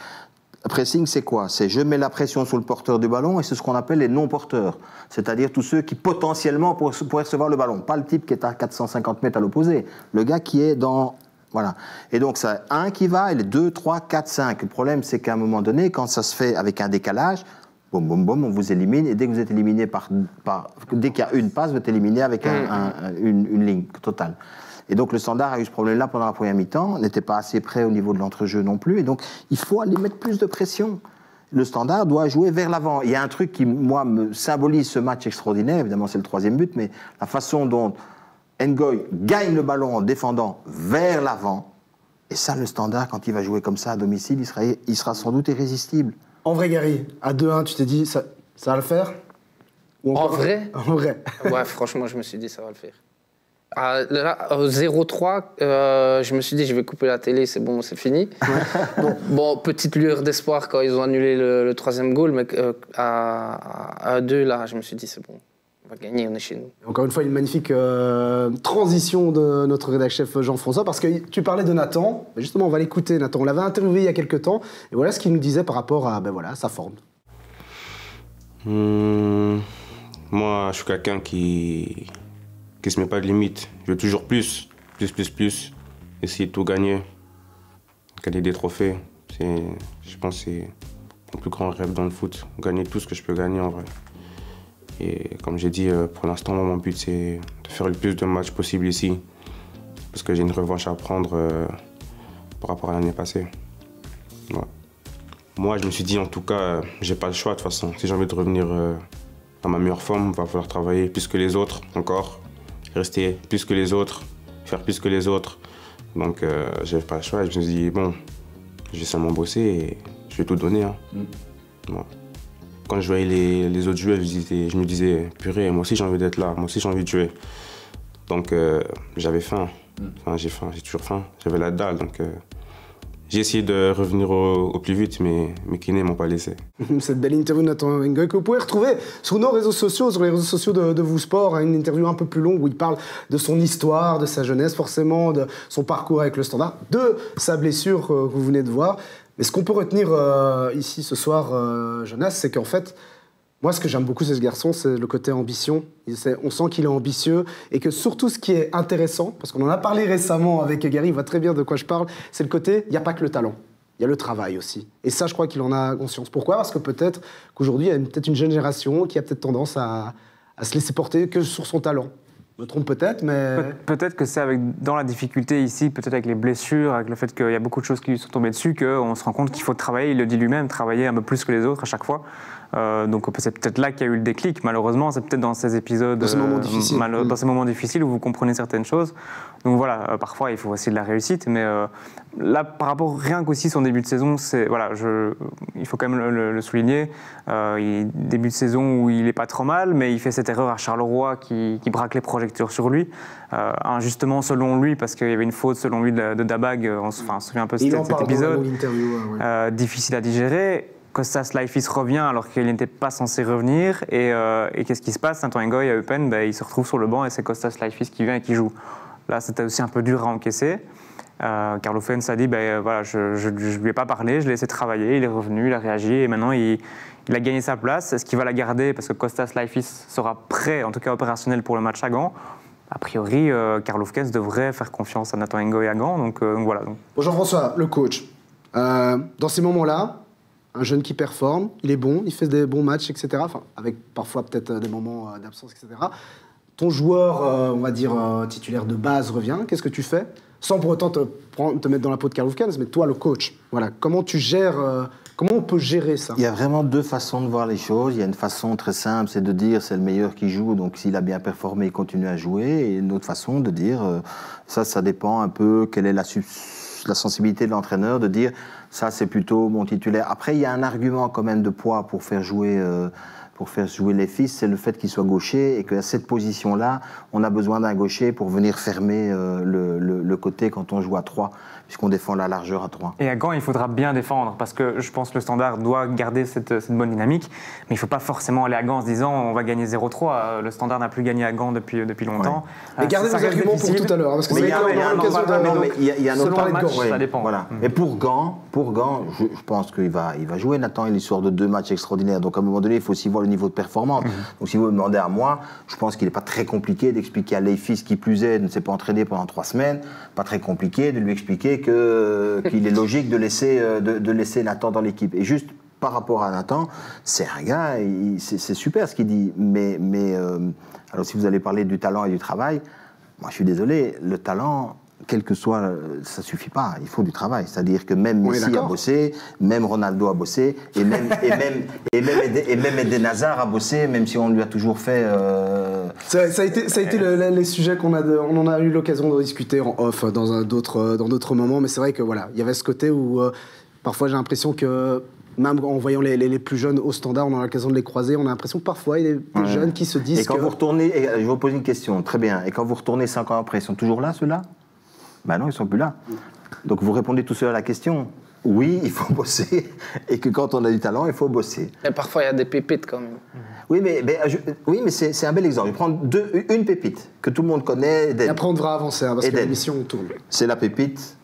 Le pressing, c'est quoi ? C'est je mets la pression sur le porteur du ballon et c'est ce qu'on appelle les non-porteurs. C'est-à-dire tous ceux qui potentiellement pourraient recevoir le ballon. Pas le type qui est à 450 mètres à l'opposé. Le gars qui est dans... Voilà. Et donc, c'est un qui va et les 2, 3, 4, 5. Le problème, c'est qu'à un moment donné, quand ça se fait avec un décalage, boum, boum, boum, on vous élimine. Et dès que vous êtes éliminé dès qu'il y a une passe, vous êtes éliminé avec une ligne totale. Et donc, le Standard a eu ce problème-là pendant la première mi-temps. N'était pas assez près au niveau de l'entrejeu non plus. Et donc, il faut aller mettre plus de pression. Le Standard doit jouer vers l'avant. Il y a un truc qui, moi, me symbolise ce match extraordinaire. Évidemment, c'est le troisième but, mais la façon dont Ngoy gagne le ballon en défendant vers l'avant. Et ça, le Standard, quand il va jouer comme ça à domicile, il sera sans doute irrésistible. En vrai, Gary, à 2-1, tu t'es dit, ça va le faire ? En vrai ? En vrai. Ouais, franchement, je me suis dit, ça va le faire. Là, au 0-3, je me suis dit, je vais couper la télé, c'est bon, c'est fini. Bon, petite lueur d'espoir quand ils ont annulé le troisième goal, mais à 2, là, je me suis dit, c'est bon. on va gagner, on est chez nous. Encore une fois, une magnifique transition de notre rédac-chef Jean-François, parce que tu parlais de Nathan. Justement, on va l'écouter, Nathan. On l'avait interviewé il y a quelques temps, et voilà ce qu'il nous disait par rapport à sa forme. Moi, je suis quelqu'un qui se met pas de limite. Je veux toujours plus. Essayer de tout gagner. Gagner des trophées. Je pense que c'est mon plus grand rêve dans le foot. Gagner tout ce que je peux gagner en vrai. Et comme j'ai dit, pour l'instant, mon but, c'est de faire le plus de matchs possible ici. Parce que j'ai une revanche à prendre par rapport à l'année passée. Ouais. Moi, je me suis dit, en tout cas, j'ai pas le choix de toute façon. Si j'ai envie de revenir à ma meilleure forme, il va falloir travailler plus que les autres, encore. Rester plus que les autres, faire plus que les autres. Donc, j'avais pas le choix. Je me suis dit, bon, je vais seulement bosser et je vais tout donner. Hein. Ouais. Quand je voyais les autres joueurs, je me disais, purée, moi aussi j'ai envie d'être là, moi aussi j'ai envie de jouer. Donc j'avais faim. Enfin, j'ai toujours faim. J'avais la dalle. Donc j'ai essayé de revenir au plus vite, mais mes kinés ne m'ont pas laissé. Cette belle interview de Nathan Ngoy que vous pouvez retrouver sur nos réseaux sociaux, sur les réseaux sociaux de Vous Sport, une interview un peu plus longue où il parle de son histoire, de sa jeunesse forcément, de son parcours avec le Standard, de sa blessure que vous venez de voir. Mais ce qu'on peut retenir ici ce soir, Jonas, c'est qu'en fait, moi ce que j'aime beaucoup chez ce garçon, c'est le côté ambition. On sent qu'il est ambitieux et que surtout ce qui est intéressant, parce qu'on en a parlé récemment avec Gary, il voit très bien de quoi je parle, c'est le côté, il n'y a pas que le talent. Il y a le travail aussi. Et ça, je crois qu'il en a conscience. Pourquoi ? Parce que peut-être qu'aujourd'hui, il y a peut-être une jeune génération qui a peut-être tendance à se laisser porter que sur son talent. Je me trompe peut-être, mais... Peut-être que c'est dans la difficulté ici, peut-être avec les blessures, avec le fait qu'il y a beaucoup de choses qui lui sont tombées dessus, qu'on se rend compte qu'il faut travailler, il le dit lui-même, travailler un peu plus que les autres à chaque fois. Donc c'est peut-être là qu'il y a eu le déclic. Malheureusement, c'est peut-être dans ces épisodes, dans ces moments difficiles où vous comprenez certaines choses. Donc voilà, parfois il faut aussi de la réussite, mais là, par rapport rien qu'aussi son début de saison, il faut quand même le souligner. Début de saison où il n'est pas trop mal, mais il fait cette erreur à Charleroi qui braque les projecteurs sur lui, injustement selon lui, parce qu'il y avait une faute selon lui de Dabag. On se souvient un peu de cet épisode. Difficile à digérer. Kostas Laifis revient alors qu'il n'était pas censé revenir. Et qu'est-ce qui se passe ? Nathan Ngoy à Eupen, il se retrouve sur le banc et c'est Kostas Laifis qui vient et qui joue. Là, c'était aussi un peu dur à encaisser. Carlo Fens a dit, je ne lui ai pas parlé, je l'ai laissé travailler, il est revenu, il a réagi et maintenant il a gagné sa place. Est-ce qu'il va la garder ? Parce que Kostas Laifis sera prêt, en tout cas opérationnel pour le match à Gand. A priori, Carlo Fens devrait faire confiance à Nathan Ngoy à Gand. Donc voilà. Bon, Jean-François, le coach, dans ces moments-là, un jeune qui performe, il est bon, il fait des bons matchs, etc. Enfin, avec parfois peut-être des moments d'absence, etc. Ton joueur, on va dire, titulaire de base revient, qu'est-ce que tu fais ? Sans pour autant te mettre dans la peau de Carlo Fens, mais toi, le coach, voilà, comment tu gères, comment on peut gérer ça ? Il y a vraiment deux façons de voir les choses. Il y a une façon très simple, c'est de dire c'est le meilleur qui joue, donc s'il a bien performé, il continue à jouer. Et une autre façon de dire, ça dépend un peu, quelle est la sensibilité de l'entraîneur, de dire ça c'est plutôt mon titulaire. Après, il y a un argument quand même de poids pour faire jouer les fils, c'est le fait qu'il soit gaucher et qu'à cette position-là, on a besoin d'un gaucher pour venir fermer le côté quand on joue à 3, puisqu'on défend la largeur à 3. Et à Gand, il faudra bien défendre, parce que je pense que le Standard doit garder cette bonne dynamique, mais il ne faut pas forcément aller à Gand en se disant on va gagner 0-3. Le Standard n'a plus gagné à Gand depuis longtemps. Ouais. Mais gardez vos arguments pour tout à l'heure, parce que il y a un autre match, ça dépend. Voilà. Et pour Gand, je pense qu'il va jouer. Nathan, il sort de 2 matchs extraordinaires, donc à un moment donné, il faut aussi voir le niveau de performance. Donc si vous me demandez à moi, je pense qu'il n'est pas très compliqué d'expliquer à Leifis, qui plus est, ne s'est pas entraîné pendant 3 semaines, pas très compliqué de lui expliquer qu'il est logique de laisser Nathan dans l'équipe. Et juste par rapport à Nathan, c'est un gars, c'est super ce qu'il dit, mais alors si vous allez parler du talent et du travail, moi je suis désolé, le talent, quel que soit, ça suffit pas, il faut du travail. C'est-à-dire que même Messi a bossé, même Ronaldo a bossé, et même Eden Hazard a bossé, même si on lui a toujours fait... Ça a été les sujets on en a eu l'occasion de discuter en off dans d'autres moments, mais c'est vrai que voilà, il y avait ce côté où parfois j'ai l'impression que même en voyant les plus jeunes au Standard, on a l'occasion de les croiser, on a l'impression que parfois il y a des jeunes qui se disent et quand vous retournez, je vais vous poser une question, très bien, et quand vous retournez 5 ans après, ils sont toujours là ceux-là ? Ben non, ils ne sont plus là. Donc vous répondez tout seul à la question. oui, il faut bosser, et que quand on a du talent, il faut bosser. Mais parfois, il y a des pépites quand même. Oui, mais c'est un bel exemple. Je vais prendre une pépite que tout le monde connaît. Et après, on devra avancer, hein, parce Eden. que l'émission tourne. C'est la pépite.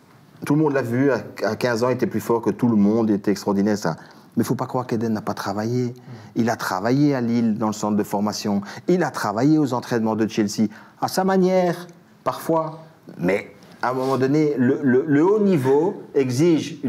Tout le monde l'a vu, à 15 ans, il était plus fort que tout le monde, il était extraordinaire, ça. Mais il ne faut pas croire qu'Eden n'a pas travaillé. Il a travaillé à Lille, dans le centre de formation. Il a travaillé aux entraînements de Chelsea, à sa manière, parfois. Mais à un moment donné, le haut niveau exige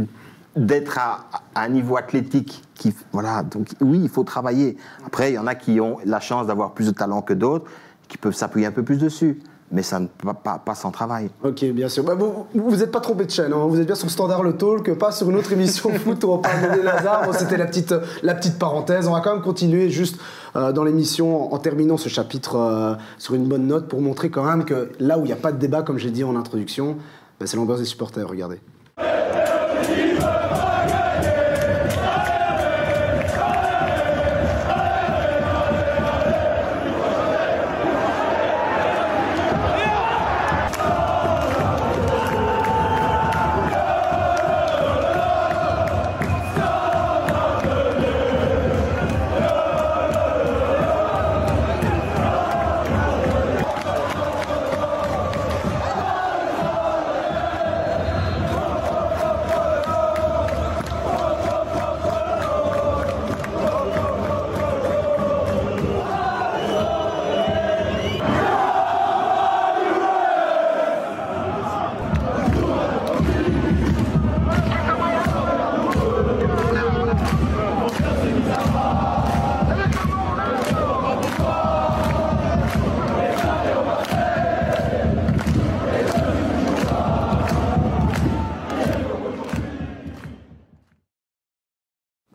d'être à un niveau athlétique. Voilà, donc oui, il faut travailler. Après, il y en a qui ont la chance d'avoir plus de talent que d'autres, qui peuvent s'appuyer un peu plus dessus. Mais ça ne va pas sans travail. Ok, bien sûr. Bah, vous n'êtes pas trompé de chaîne, hein. Vous êtes bien sur Standard le Talk, pas sur une autre émission foot où on parle de Lazare. Bon, c'était la petite parenthèse. On va quand même continuer juste dans l'émission en terminant ce chapitre sur une bonne note pour montrer quand même que là où il n'y a pas de débat, comme j'ai dit en introduction, bah, c'est l'ambiance des supporters, regardez.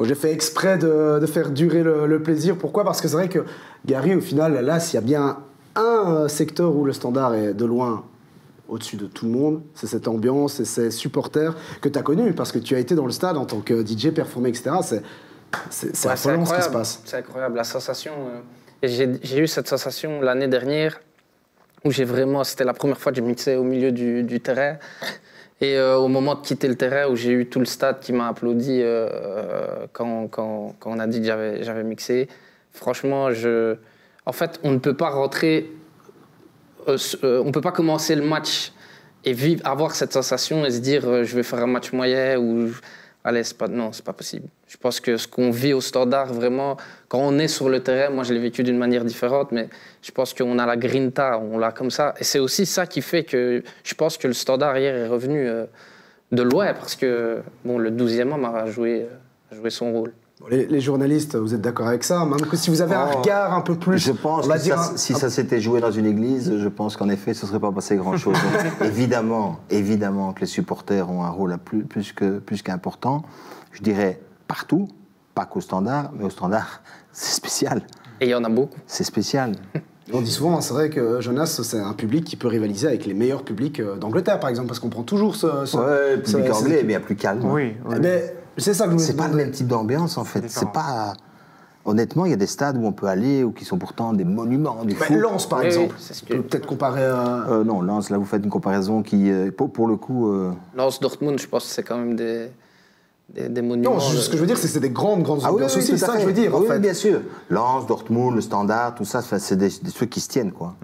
J'ai fait exprès de faire durer le plaisir. Pourquoi ? Parce que c'est vrai que Gary, au final, là, s'il y a bien un secteur où le Standard est de loin au-dessus de tout le monde, c'est cette ambiance et ces supporters que tu as connus, parce que tu as été dans le stade en tant que DJ, performé, etc. C'est affolant ce qui se passe. C'est incroyable, la sensation. J'ai eu cette sensation l'année dernière où c'était la première fois que je mixais au milieu du terrain. Et au moment de quitter le terrain, où j'ai eu tout le stade qui m'a applaudi quand on a dit que j'avais mixé, franchement, en fait, on ne peut pas rentrer, on ne peut pas commencer le match et avoir cette sensation et se dire je vais faire un match moyen ou allez, non, c'est pas possible. Je pense que ce qu'on vit au Standard, vraiment, quand on est sur le terrain, moi je l'ai vécu d'une manière différente, mais je pense qu'on a la grinta, on l'a comme ça. Et c'est aussi ça qui fait que je pense que le Standard hier est revenu de loin, parce que bon, le 12e homme a joué son rôle. Les journalistes, vous êtes d'accord avec ça? Même que si vous avez un regard un peu plus... Je pense que si ça s'était joué dans une église, je pense qu'en effet, ce ne serait pas passé grand-chose. évidemment que les supporters ont un rôle plus qu'important. Je dirais partout, pas qu'au Standard, mais au Standard, c'est spécial. Et il y en a beaucoup. C'est spécial. On dit souvent, c'est vrai que Jonas, c'est un public qui peut rivaliser avec les meilleurs publics d'Angleterre, par exemple, parce qu'on prend toujours le public anglais est bien plus calme. Oui. Mais c'est ça que c'est pas le même type d'ambiance, en fait. C'est pas... Honnêtement, il y a des stades où on peut aller, ou qui sont pourtant des monuments du foot. Lens, par exemple. On peut peut-être comparer à... non, Lens, là, vous faites une comparaison qui, pour le coup... Lens, Dortmund, je pense que c'est quand même des monuments. Non, ce que je veux dire, c'est que c'est des grandes ambiances aussi. C'est ça que je veux dire, en fait. Oui, bien sûr. Lens, Dortmund, le Standard, tout ça, c'est des trucs qui se tiennent, quoi.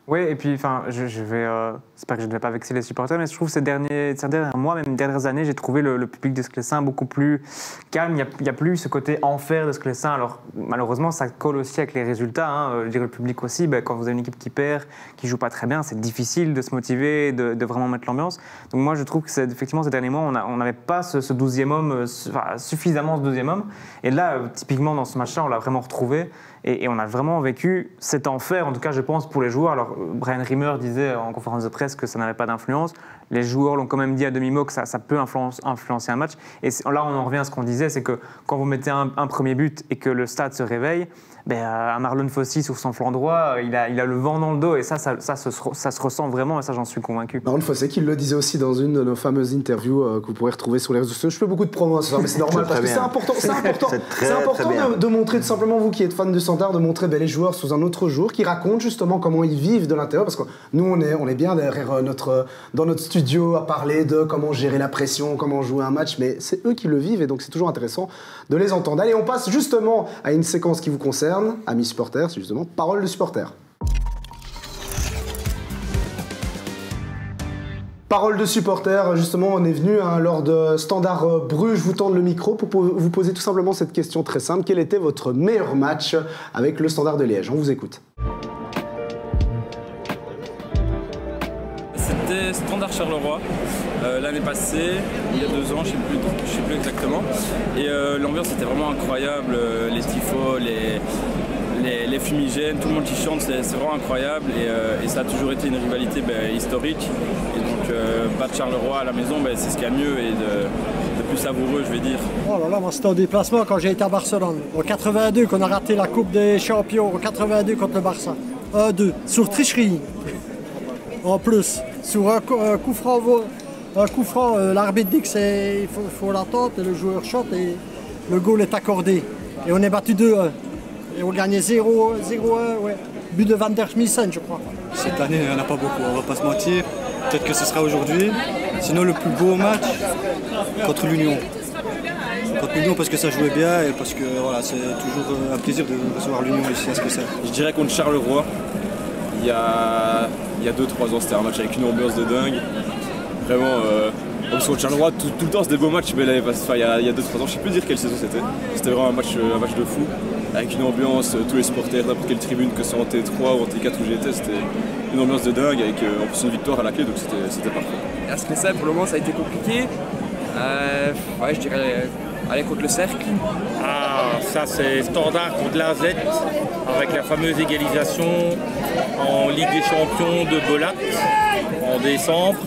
Oui, et puis, enfin, j'espère que je ne vais pas vexer les supporters, mais je trouve que ces derniers mois, même dernières années, j'ai trouvé le public de Sclessin beaucoup plus calme. Il n'y a plus ce côté enfer de Sclessin. Alors, malheureusement, ça colle aussi avec les résultats. Hein. Je dirais le public aussi, quand vous avez une équipe qui perd, qui ne joue pas très bien, c'est difficile de se motiver, de vraiment mettre l'ambiance. Donc moi, je trouve que effectivement, ces derniers mois, on n'avait pas ce 12e homme, suffisamment ce 12e homme. Et là, typiquement, dans ce match-là, on l'a vraiment retrouvé. Et on a vraiment vécu cet enfer, en tout cas, je pense, pour les joueurs. Alors, Brian Rimmer disait en conférence de presse que ça n'avait pas d'influence. Les joueurs l'ont quand même dit à demi-mot que ça peut influencer un match. Et là, on en revient à ce qu'on disait, c'est que quand vous mettez un premier but et que le stade se réveille, un Marlon Fossey sur son flanc droit, il a le vent dans le dos. Et ça se ressent vraiment, et ça, j'en suis convaincu. Marlon Fossey qui le disait aussi dans une de nos fameuses interviews que vous pourrez retrouver sur les réseaux sociaux. Je fais beaucoup de promos, mais c'est normal, parce que c'est important de montrer tout simplement, vous qui êtes fan du Standard de montrer les joueurs sous un autre jour, qui racontent justement comment ils vivent de l'intérieur, parce que nous, on est bien derrière dans notre studio à parler de comment gérer la pression, comment jouer un match, mais c'est eux qui le vivent, et donc c'est toujours intéressant de les entendre. Allez, on passe justement à une séquence qui vous concerne, amis supporters, c'est justement Parole de supporters. Parole de supporters, justement, on est venu lors de Standard Bruges vous tendre le micro pour vous poser tout simplement cette question très simple. Quel était votre meilleur match avec le Standard de Liège? On vous écoute. C'était Standard Charleroi l'année passée, il y a 2 ans, je ne sais plus exactement. Et l'ambiance était vraiment incroyable, les tifos, les fumigènes, tout le monde qui chante, c'est vraiment incroyable et ça a toujours été une rivalité historique. Et donc battre Charleroi à la maison, c'est ce qu'il y a de mieux et de plus savoureux, je vais dire. Oh là là, moi c'était en déplacement quand j'ai été à Barcelone. En 82, qu'on a raté la Coupe des Champions, en 82 contre le Barça. 1-2, sur tricherie. En plus, sur un coup franc, l'arbitre dit qu'il faut l'attendre et le joueur chante et le goal est accordé. Et on est battu 2-1. Et on gagnait 0-1, ouais. But de Van der Smissen, je crois. Cette année, il n'y en a pas beaucoup, on va pas se mentir. Peut-être que ce sera aujourd'hui. Sinon, le plus beau match, contre l'Union. Contre l'Union parce que ça jouait bien et parce que voilà, c'est toujours un plaisir de recevoir l'Union ici à Sclessin. Je dirais contre Charleroi, il y a 2-3 ans, c'était un match avec une ambiance de dingue. Vraiment, parce contre Charleroi, tout le temps, c'était des beaux matchs, mais là, il y a 2-3 ans, je ne sais plus dire quelle saison c'était. C'était vraiment un match de fou. Avec une ambiance, tous les supporters, n'importe quelle tribune, que ce soit en T3 ou en T4 où j'étais, c'était une ambiance de dingue avec en plus une victoire à la clé, donc c'était parfait. À Sclessin, pour le moment, ça a été compliqué. Je dirais aller contre le Cercle. Ah, ça c'est Standard contre l'AZ, avec la fameuse égalisation en Ligue des Champions de Bolat en décembre.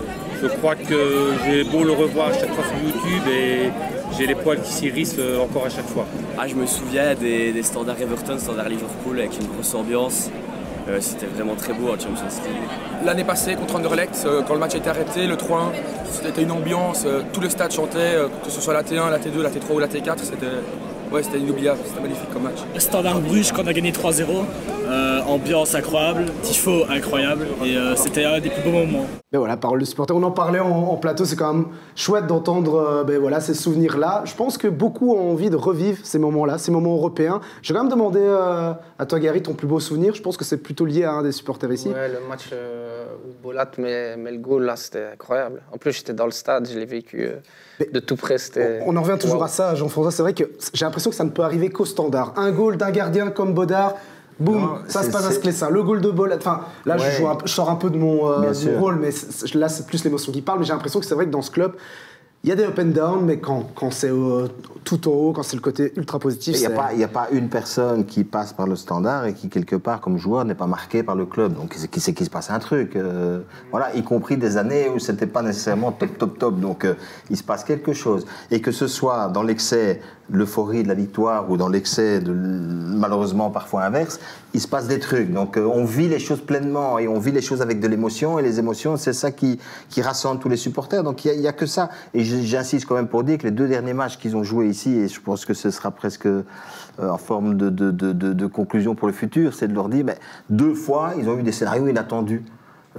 Je crois que j'ai beau le revoir à chaque fois sur YouTube et j'ai les poils qui s'irrissent encore à chaque fois. Je me souviens des Standard Everton, Standard Liverpool avec une grosse ambiance. C'était vraiment très beau en Champions League. L'année passée contre Anderlecht, quand le match a été arrêté, le 3-1, c'était une ambiance, tout le stade chantait, que ce soit la T1, la T2, la T3 ou la T4, c'était inoubliable, c'était magnifique comme match. Standard Bruges quand on a gagné 3-0, ambiance incroyable, tifo incroyable et c'était un des plus beaux moments. Mais voilà, parole de supporter, on en parlait en plateau, c'est quand même chouette d'entendre ces souvenirs-là. Je pense que beaucoup ont envie de revivre ces moments-là, ces moments européens. Je vais quand même demander à toi Gary ton plus beau souvenir, je pense que c'est plutôt lié à un des supporters ici. Ouais, le match où Bolat met le goal, là, c'était incroyable. En plus, j'étais dans le stade, je l'ai vécu de tout près. On en revient toujours à ça, Jean-François, c'est vrai que j'ai l'impression que ça ne peut arriver qu'au Standard. Un goal d'un gardien comme Bodard, boum, ça se passe à Sclessin. Le goal de Bolat, enfin là je sors un peu de mon rôle, mais là c'est plus l'émotion qui parle, mais j'ai l'impression que c'est vrai que dans ce club, il y a des up and down, mais quand c'est tout en haut, quand c'est le côté ultra positif, il n'y a pas une personne qui passe par le Standard et qui, quelque part, comme joueur, n'est pas marqué par le club. Donc, qui sait qu'il se passe un truc. Voilà, y compris des années où ce n'était pas nécessairement top. Donc, il se passe quelque chose. Et que ce soit dans l'excès, l'euphorie de la victoire, ou dans l'excès, malheureusement, parfois inverse, il se passe des trucs. Donc, on vit les choses pleinement et on vit les choses avec de l'émotion. Et les émotions, c'est ça qui rassemble tous les supporters. Donc, il n'y a que ça. Et j'insiste quand même pour dire que les 2 derniers matchs qu'ils ont joués ici, et je pense que ce sera presque en forme de conclusion pour le futur, c'est de leur dire, 2 fois, ils ont eu des scénarios inattendus.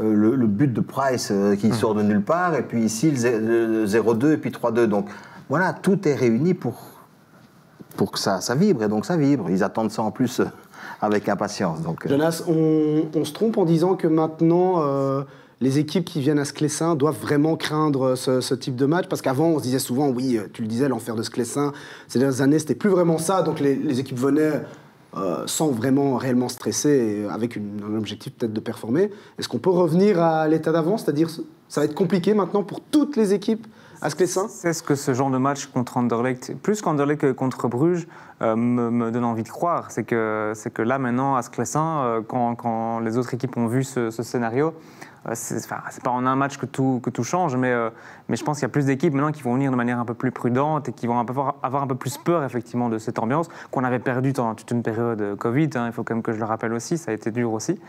Le but de Price qui sort de nulle part, et puis ici, le 0-2, et puis 3-2. Donc, voilà, tout est réuni pour que ça vibre, et donc ça vibre. Ils attendent ça en plus avec impatience. Donc, Jonas, on se trompe en disant que maintenant... les équipes qui viennent à Sclessin doivent vraiment craindre ce type de match, parce qu'avant on se disait souvent, oui, tu le disais, l'enfer de Sclessin, ces dernières années c'était plus vraiment ça, donc les équipes venaient sans vraiment réellement stresser, et avec un objectif peut-être de performer. Est-ce qu'on peut revenir à l'état d'avant, c'est-à-dire ça va être compliqué maintenant pour toutes les équipes à Sclessin? C'est ce que ce genre de match contre Anderlecht, plus qu'Anderlecht que contre Bruges, me donne envie de croire. C'est que là maintenant à Sclessin, quand les autres équipes ont vu ce scénario, c'est pas en un match que tout change, mais je pense qu'il y a plus d'équipes maintenant qui vont venir de manière un peu plus prudente et qui vont avoir un peu plus peur effectivement de cette ambiance qu'on avait perdue dans toute une période Covid. Il faut quand même que je le rappelle aussi, ça a été dur aussi.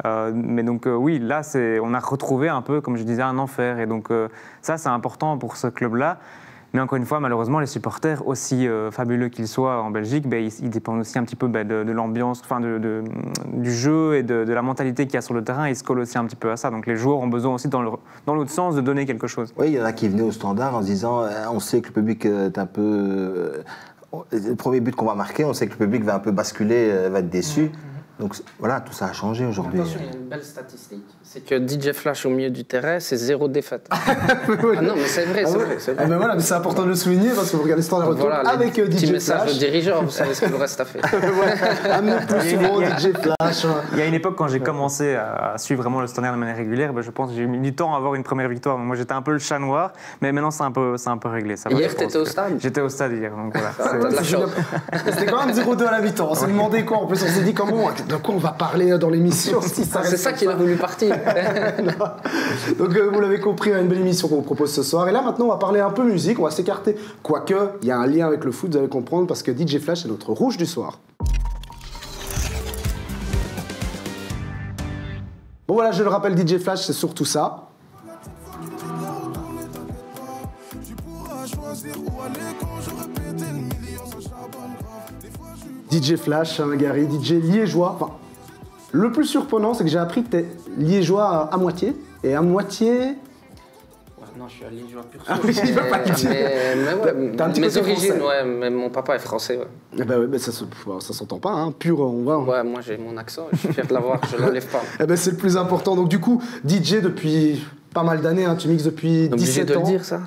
Mais donc oui, là on a retrouvé un peu, comme je disais, un enfer. Et donc ça c'est important pour ce club-là. Mais encore une fois, malheureusement, les supporters, aussi fabuleux qu'ils soient en Belgique, ils dépendent aussi un petit peu de l'ambiance, enfin du jeu et de la mentalité qu'il y a sur le terrain. Ils se collent aussi un petit peu à ça. Donc les joueurs ont besoin aussi, dans l'autre sens, de donner quelque chose. Oui, il y en a qui venaient au Standard en se disant on sait que le public est un peu... le premier but qu'on va marquer, on sait que le public va un peu basculer, va être déçu. Donc voilà, tout ça a changé aujourd'hui. Attention, il y a une belle statistique, c'est que DJ Flash au milieu du terrain, c'est 0 défaite. Oui. Ah non, mais c'est vrai, c'est vrai. Ah ben voilà, mais c'est important de le souligner parce que vous regardez Standard Retour avec DJ Flash. Petit message aux dirigeants, vous savez ce que le reste a fait. Amenez plus souvent DJ Flash. Il y a une époque, quand j'ai commencé à suivre vraiment le Standard de manière régulière, je pense que j'ai mis du temps à avoir une première victoire. Moi, j'étais un peu le chat noir, mais maintenant, c'est un peu réglé. Ça va, hier, t'étais au stade? J'étais au stade hier, donc voilà. T'as de la chance. C'était quand même 0-2 à la mi-temps. On s'est demandé quoi. En plus, on s'est dit comment, de quoi on va parler dans l'émission. Si c'est ça qu'il a voulu partir. Donc vous l'avez compris, une belle émission qu'on vous propose ce soir. Et là maintenant on va parler un peu musique, on va s'écarter. Quoique, il y a un lien avec le foot, vous allez comprendre, parce que DJ Flash est notre rouge du soir. Bon voilà, je le rappelle, DJ Flash c'est surtout ça. DJ Flash, hein, Gary, DJ liégeois. Enfin, le plus surprenant, c'est que j'ai appris que t'es liégeois à moitié, et à moitié... Ouais, non, je suis à liégeois pur sang. Ah oui, il va pas le dire. Mais ouais, mes origines, ouais, mais mon papa est français, ouais. Eh ben ouais, mais ça s'entend pas, hein, pur, on va... Ouais, moi j'ai mon accent, je suis fier de l'avoir, je l'enlève pas. Eh ben c'est le plus important, donc du coup, DJ depuis... Pas mal d'années, hein, tu mixes depuis 17 ans. On est obligé de le dire, ça.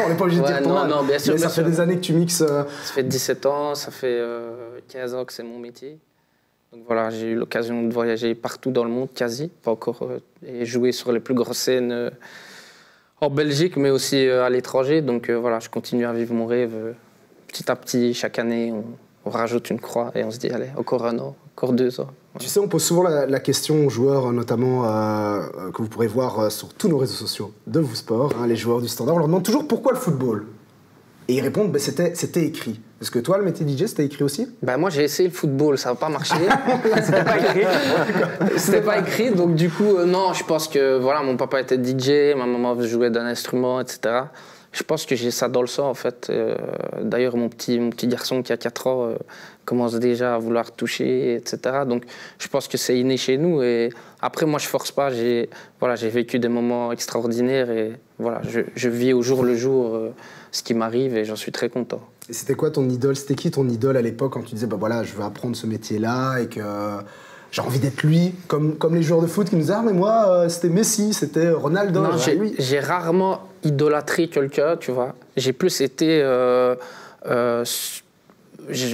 On n'est pas obligé de dire ton âge. Non, bien sûr. Mais ça fait des années que tu mixes. Ça fait 17 ans, ça fait 15 ans que c'est mon métier. Donc voilà, j'ai eu l'occasion de voyager partout dans le monde, quasi, pas encore, et jouer sur les plus grosses scènes en Belgique, mais aussi à l'étranger. Donc voilà, je continue à vivre mon rêve petit à petit. Chaque année, on rajoute une croix et on se dit, allez, encore un an, encore 2 ans. Tu sais, on pose souvent la question aux joueurs, notamment que vous pourrez voir sur tous nos réseaux sociaux de Vous Sport, hein, les joueurs du Standard. On leur demande toujours pourquoi le football. Et ils répondent, c'était écrit. Est-ce que toi, le métier DJ, c'était écrit aussi? Moi, j'ai essayé le football, ça n'a pas marché. C'était pas écrit. C'était pas écrit, donc du coup, non, je pense que voilà, mon papa était DJ, ma maman jouait d'un instrument, etc. Je pense que j'ai ça dans le sang, en fait. D'ailleurs, mon petit garçon qui a 4 ans commence déjà à vouloir toucher, etc. Donc, je pense que c'est inné chez nous. Et après, moi, je force pas. J'ai vécu des moments extraordinaires et voilà, je vis au jour le jour ce qui m'arrive et j'en suis très content. Et c'était quoi ton idole? C'était qui ton idole à l'époque quand tu disais, voilà, je veux apprendre ce métier-là et que j'ai envie d'être lui, comme les joueurs de foot qui nous disent, mais moi, c'était Messi, c'était Ronaldo. Non, j'ai rarement idolâtré quelqu'un, tu vois. J'ai plus été...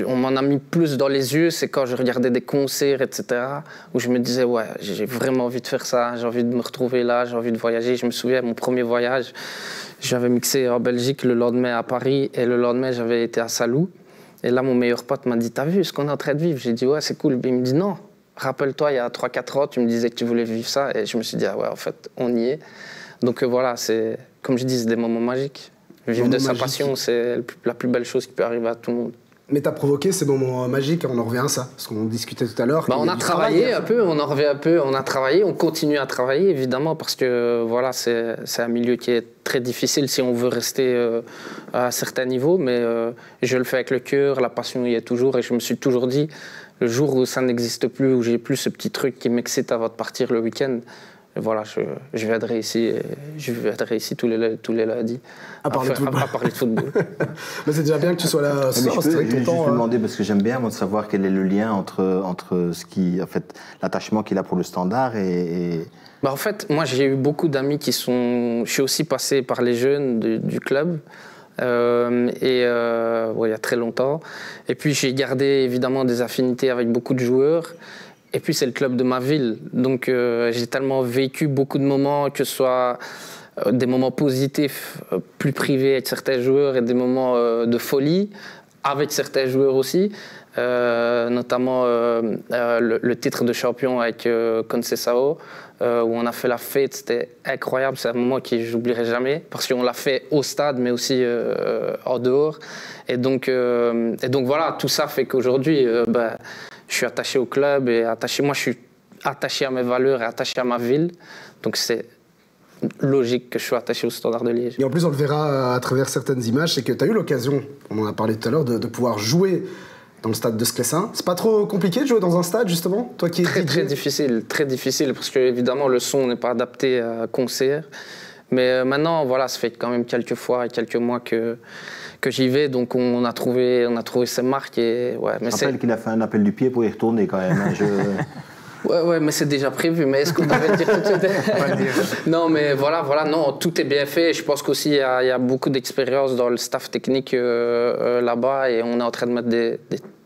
on m'en a mis plus dans les yeux, c'est quand je regardais des concerts, etc., où je me disais, ouais, j'ai vraiment envie de faire ça, j'ai envie de me retrouver là, j'ai envie de voyager. Je me souviens, mon premier voyage, j'avais mixé en Belgique, le lendemain à Paris, et le lendemain, j'avais été à Salou. Et là, mon meilleur pote m'a dit, t'as vu ce qu'on est en train de vivre? J'ai dit, ouais, c'est cool. Il me dit, non, rappelle-toi, il y a 3-4 ans, tu me disais que tu voulais vivre ça. Et je me suis dit, ah ouais, en fait, on y est. Donc voilà, c'est, comme je dis, c'est des moments magiques. Vivre de sa passion, c'est la plus belle chose qui peut arriver à tout le monde. Mais t'as provoqué ces moments magiques, on en revient à ça, parce qu'on discutait tout à l'heure. On a travaillé un peu, on en revient un peu, on a travaillé, on continue à travailler évidemment, parce que voilà, c'est un milieu qui est très difficile si on veut rester à certains niveaux, mais je le fais avec le cœur, la passion y est toujours, et je me suis toujours dit, le jour où ça n'existe plus, où j'ai plus ce petit truc qui m'excite avant de partir le week-end, voilà, je viendrai ici tous les lundis à parler de football. Mais c'est déjà bien que tu sois là. Je peux te demander, parce que j'aime bien moi, de savoir quel est le lien entre l'attachement qu'il a pour le Standard et... En fait, moi j'ai eu beaucoup d'amis qui sont... Je suis aussi passé par les jeunes du club. Il y a très longtemps. Et puis j'ai gardé évidemment des affinités avec beaucoup de joueurs. Et puis c'est le club de ma ville, donc j'ai tellement vécu beaucoup de moments, que ce soit des moments positifs, plus privés avec certains joueurs, et des moments de folie avec certains joueurs aussi, notamment le titre de champion avec Conceição, où on a fait la fête, c'était incroyable, c'est un moment que j'oublierai jamais, parce qu'on l'a fait au stade, mais aussi en dehors. Et donc voilà, tout ça fait qu'aujourd'hui... je suis attaché au club et moi je suis attaché à mes valeurs et attaché à ma ville. Donc c'est logique que je sois attaché au Standard de Liège. Et en plus, on le verra à travers certaines images, c'est que tu as eu l'occasion, on en a parlé tout à l'heure, de pouvoir jouer dans le stade de Sclessin. C'est pas trop compliqué de jouer dans un stade, justement, toi qui es très difficile, parce que évidemment le son n'est pas adapté à concert. Mais maintenant, voilà, ça fait quand même quelques fois et quelques mois que j'y vais, donc on a trouvé ses marques. Et, ouais, mais je rappelle qu'il a fait un appel du pied pour y retourner quand même. Hein, Ouais, mais c'est déjà prévu. Mais est-ce qu'on devait le dire tout de suite? Non, mais voilà, non, tout est bien fait. Je pense qu'aussi il y a beaucoup d'expérience dans le staff technique là-bas, et on est en train de mettre des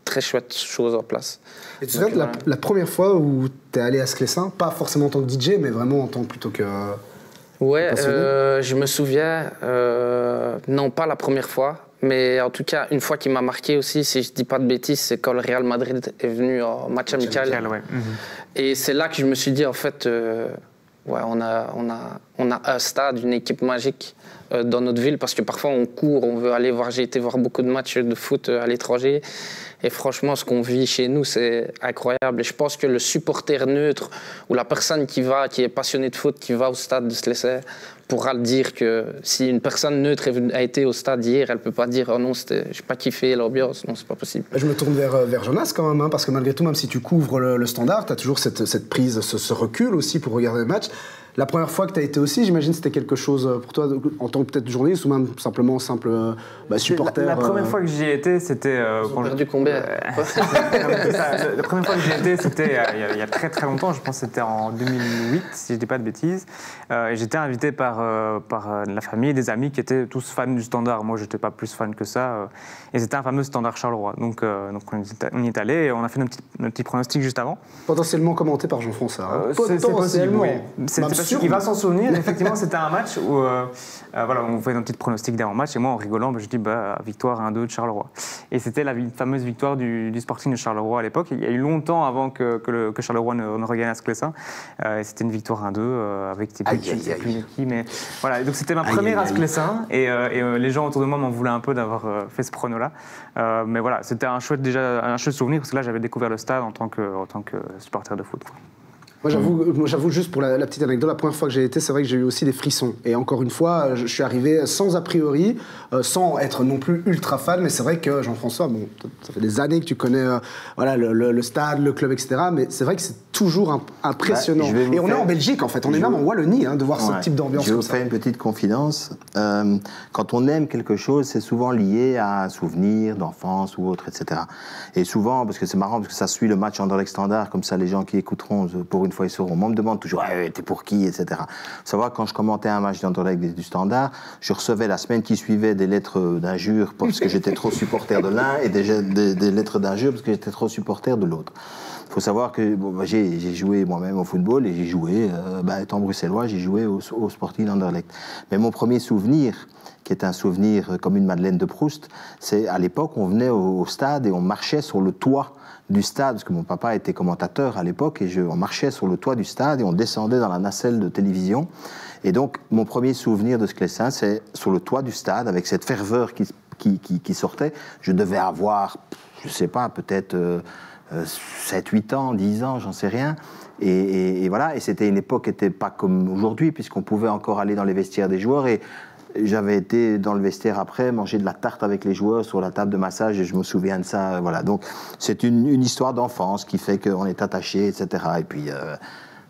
très chouettes choses en place. Et tu te souviens de la première fois où tu es allé à Sclessin, pas forcément en tant que DJ, mais vraiment en tant que plutôt que... Ouais, je me souviens, non pas la première fois, mais en tout cas une fois qui m'a marqué aussi, si je dis pas de bêtises, c'est quand le Real Madrid est venu en match amical. Ouais. Et c'est là que je me suis dit en fait, on a un stade, une équipe magique dans notre ville, parce que parfois on court, on veut aller voir, j'ai été voir beaucoup de matchs de foot à l'étranger. Et franchement, ce qu'on vit chez nous, c'est incroyable. Et je pense que le supporter neutre ou la personne qui est passionnée de foot, qui va au stade de Sclessin, pourra le dire que si une personne neutre a été au stade hier, elle ne peut pas dire « Oh non, je n'ai pas kiffé l'ambiance ». Non, c'est pas possible. Je me tourne vers Jonas quand même, hein, parce que malgré tout, même si tu couvres le Standard, tu as toujours cette prise, ce recul aussi pour regarder le match. La première fois que tu as été aussi, j'imagine, c'était quelque chose pour toi en tant que peut-être journaliste ou même simplement simple supporter. La première fois que j'y étais, c'était... quand j'ai perdu combien La première fois que j'y étais, c'était il y a très très longtemps, je pense que c'était en 2008, si je ne dis pas de bêtises. Et j'étais invité par la famille et des amis qui étaient tous fans du Standard. Moi, je n'étais pas plus fan que ça. Et c'était un fameux Standard Charleroi. Donc on y est allé et on a fait notre petit pronostic juste avant. Potentiellement commenté par Jean-François. C'est possible, oui. Il va s'en souvenir. Effectivement, c'était un match où on fait un petit pronostic d'avant-match et moi, en rigolant, je dis victoire 1-2 de Charleroi. Et c'était la fameuse victoire du Sporting de Charleroi à l'époque. Il y a eu longtemps avant que Charleroi ne regagne à Sclessin. Et c'était une victoire 1-2 avec des buts qui. Mais voilà, donc c'était ma première à Sclessin et les gens autour de moi m'en voulaient un peu d'avoir fait ce prono-là. Mais voilà, c'était un chouette souvenir parce que là, j'avais découvert le stade en tant que supporter de foot, quoi. Moi, j'avoue juste pour la petite anecdote, la première fois que j'ai été, c'est vrai que j'ai eu aussi des frissons. Et encore une fois, je suis arrivé sans a priori, sans être non plus ultra fan, mais c'est vrai que Jean-François, bon, ça fait des années que tu connais le stade, le club, etc. Mais c'est vrai que c'est toujours impressionnant. Et on est en Belgique, en fait, on est même en Wallonie, de voir ce type d'ambiance. Je vais vous faire une petite confidence. Quand on aime quelque chose, c'est souvent lié à un souvenir d'enfance ou autre, etc. Et souvent, parce que c'est marrant, parce que ça suit le match Anderlecht Standard, comme ça les gens qui écouteront pour une fois ils sauront. Moi, on me demande toujours t'es pour qui, etc. Faut savoir, quand je commentais un match d'Anderlecht du Standard, je recevais la semaine qui suivait des lettres d'injures parce que j'étais trop supporter de l'un et des lettres d'injures parce que j'étais trop supporter de l'autre. Il faut savoir que j'ai joué moi-même au football et j'ai joué, étant bruxellois, j'ai joué au Sporting d'Anderlecht. Mais mon premier souvenir, qui est un souvenir comme une Madeleine de Proust, c'est à l'époque, on venait au stade et on marchait sur le toit du stade, parce que mon papa était commentateur à l'époque, et on marchait sur le toit du stade et on descendait dans la nacelle de télévision. Et donc, mon premier souvenir de Sclessin, c'est sur le toit du stade, avec cette ferveur qui sortait. Je devais avoir, je ne sais pas, peut-être 7, 8 ans, 10 ans, j'en sais rien. Et voilà, et c'était une époque qui n'était pas comme aujourd'hui, puisqu'on pouvait encore aller dans les vestiaires des joueurs. Et j'avais été dans le vestiaire après, manger de la tarte avec les joueurs sur la table de massage, et je me souviens de ça. Voilà. Donc, c'est une histoire d'enfance qui fait qu'on est attaché, etc. Et puis,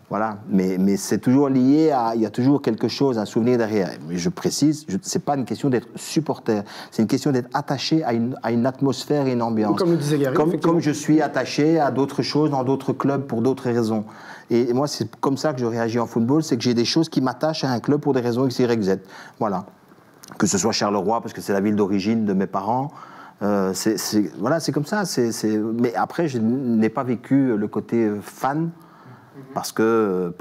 voilà. Mais c'est toujours lié à... Il y a toujours quelque chose, un souvenir derrière. Mais je précise, c'est pas une question d'être supporter, c'est une question d'être attaché à une atmosphère et une ambiance. Comme le disait Gary, comme je suis attaché à d'autres choses dans d'autres clubs pour d'autres raisons. Et moi, c'est comme ça que je réagis en football, c'est que j'ai des choses qui m'attachent à un club pour des raisons X, Y, Z. Voilà. Que ce soit Charleroi, parce que c'est la ville d'origine de mes parents. Voilà, c'est comme ça. Mais après, je n'ai pas vécu le côté fan. Parce que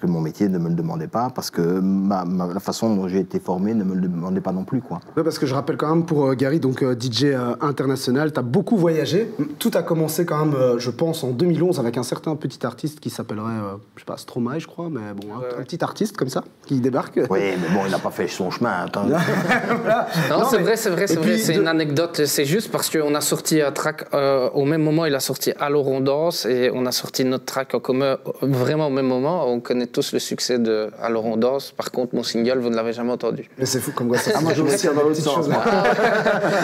mon métier ne me le demandait pas, parce que la façon dont j'ai été formé ne me le demandait pas non plus, quoi. Ouais, parce que je rappelle quand même pour Gary, donc DJ international, tu as beaucoup voyagé. Tout a commencé quand même, je pense, en 2011 avec un certain petit artiste qui s'appellerait, je sais pas, Stromae, je crois, mais bon, un petit artiste comme ça, qui débarque. Oui, mais bon, il n'a pas fait son chemin. Voilà. Non, c'est vrai, c'est une anecdote. C'est juste parce qu'on a sorti un track, au même moment, il a sorti Allo Rondance, et on a sorti notre track en commun vraiment au même moment. On connaît tous le succès de Alors on danse. Par contre, mon single, vous ne l'avez jamais entendu. Mais c'est fou comme quoi ça. Moi, je me tiens dans l'autre sens.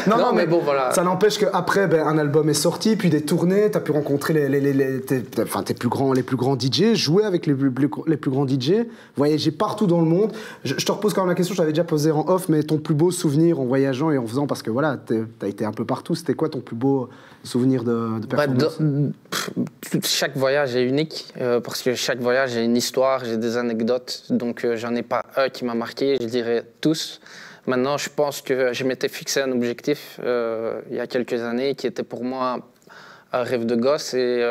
Non, mais bon, voilà. Ça n'empêche qu'après, un album est sorti, puis des tournées, tu as pu rencontrer tes plus grands DJ, jouer avec les plus grands DJ, voyager partout dans le monde. Je te repose quand même la question, je t'avais déjà posé en off, mais ton plus beau souvenir en voyageant et en faisant, parce que voilà, tu as été un peu partout, c'était quoi ton plus beau souvenir de performance? Chaque voyage est unique, parce que chaque voyage a une histoire, j'ai des anecdotes, donc j'en ai pas un qui m'a marqué, je dirais tous. Maintenant, je pense que je m'étais fixé un objectif il y a quelques années qui était pour moi un rêve de gosse, et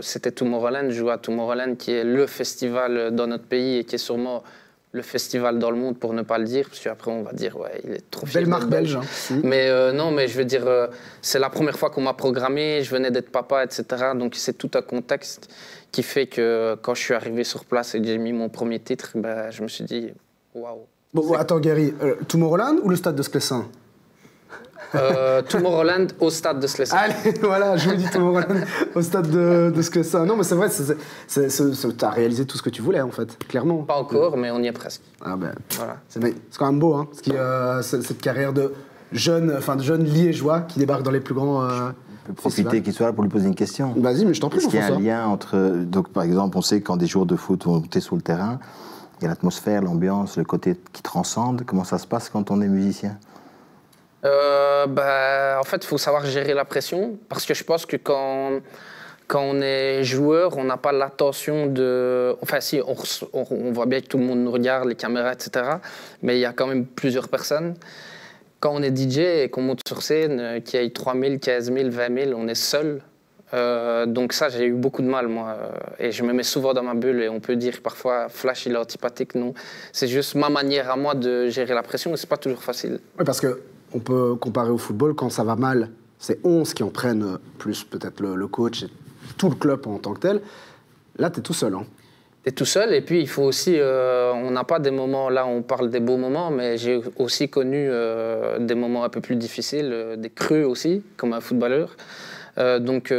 c'était Tomorrowland, jouer à Tomorrowland, qui est le festival dans notre pays et qui est sûrement le festival dans le monde, pour ne pas le dire, parce qu'après on va dire ouais, il est trop fier. Belle marque belge. Mais non, mais je veux dire, c'est la première fois qu'on m'a programmé, je venais d'être papa, etc. Donc c'est tout un contexte qui fait que quand je suis arrivé sur place et que j'ai mis mon premier titre, je me suis dit waouh. Bon, attends Gary, Tomorrowland ou le stade de Sclessin? Tomorrowland au stade de Sclessin. Allez, voilà, je vous dis Tomorrowland au stade de Sclessin. Non, mais c'est vrai, t'as réalisé tout ce que tu voulais, en fait, clairement. Pas encore, mais on y est presque. Ah voilà. C'est quand même beau, hein, parce qu'il y a cette carrière de jeune liégeois qui débarque dans les plus grands... Je peux profiter qu'il soit là pour lui poser une question. Vas-y, mais je t'en prie, Est-ce qu'il y a un lien entre... Donc, par exemple, on sait que quand des joueurs de foot vont monter sur le terrain, il y a l'atmosphère, l'ambiance, le côté qui transcende. Comment ça se passe quand on est musicien? En fait, il faut savoir gérer la pression, parce que je pense que quand on est joueur, on n'a pas l'attention de... Enfin, si, on voit bien que tout le monde nous regarde, les caméras, etc. Mais il y a quand même plusieurs personnes. Quand on est DJ et qu'on monte sur scène, qu'il y ait 3 000, 15 000, 20 000, on est seul. Donc ça, j'ai eu beaucoup de mal, moi. Et je me mets souvent dans ma bulle, et on peut dire parfois, Flash, il est antipathique. Non, c'est juste ma manière à moi de gérer la pression, et c'est pas toujours facile. Oui, parce que on peut comparer au football, quand ça va mal, c'est 11 qui en prennent, plus peut-être le coach et tout le club en tant que tel. Là, tu es tout seul. Hein. Tu es tout seul, et puis il faut aussi... on n'a pas des moments, là on parle des beaux moments, mais j'ai aussi connu des moments un peu plus difficiles, des creux aussi, comme un footballeur. Donc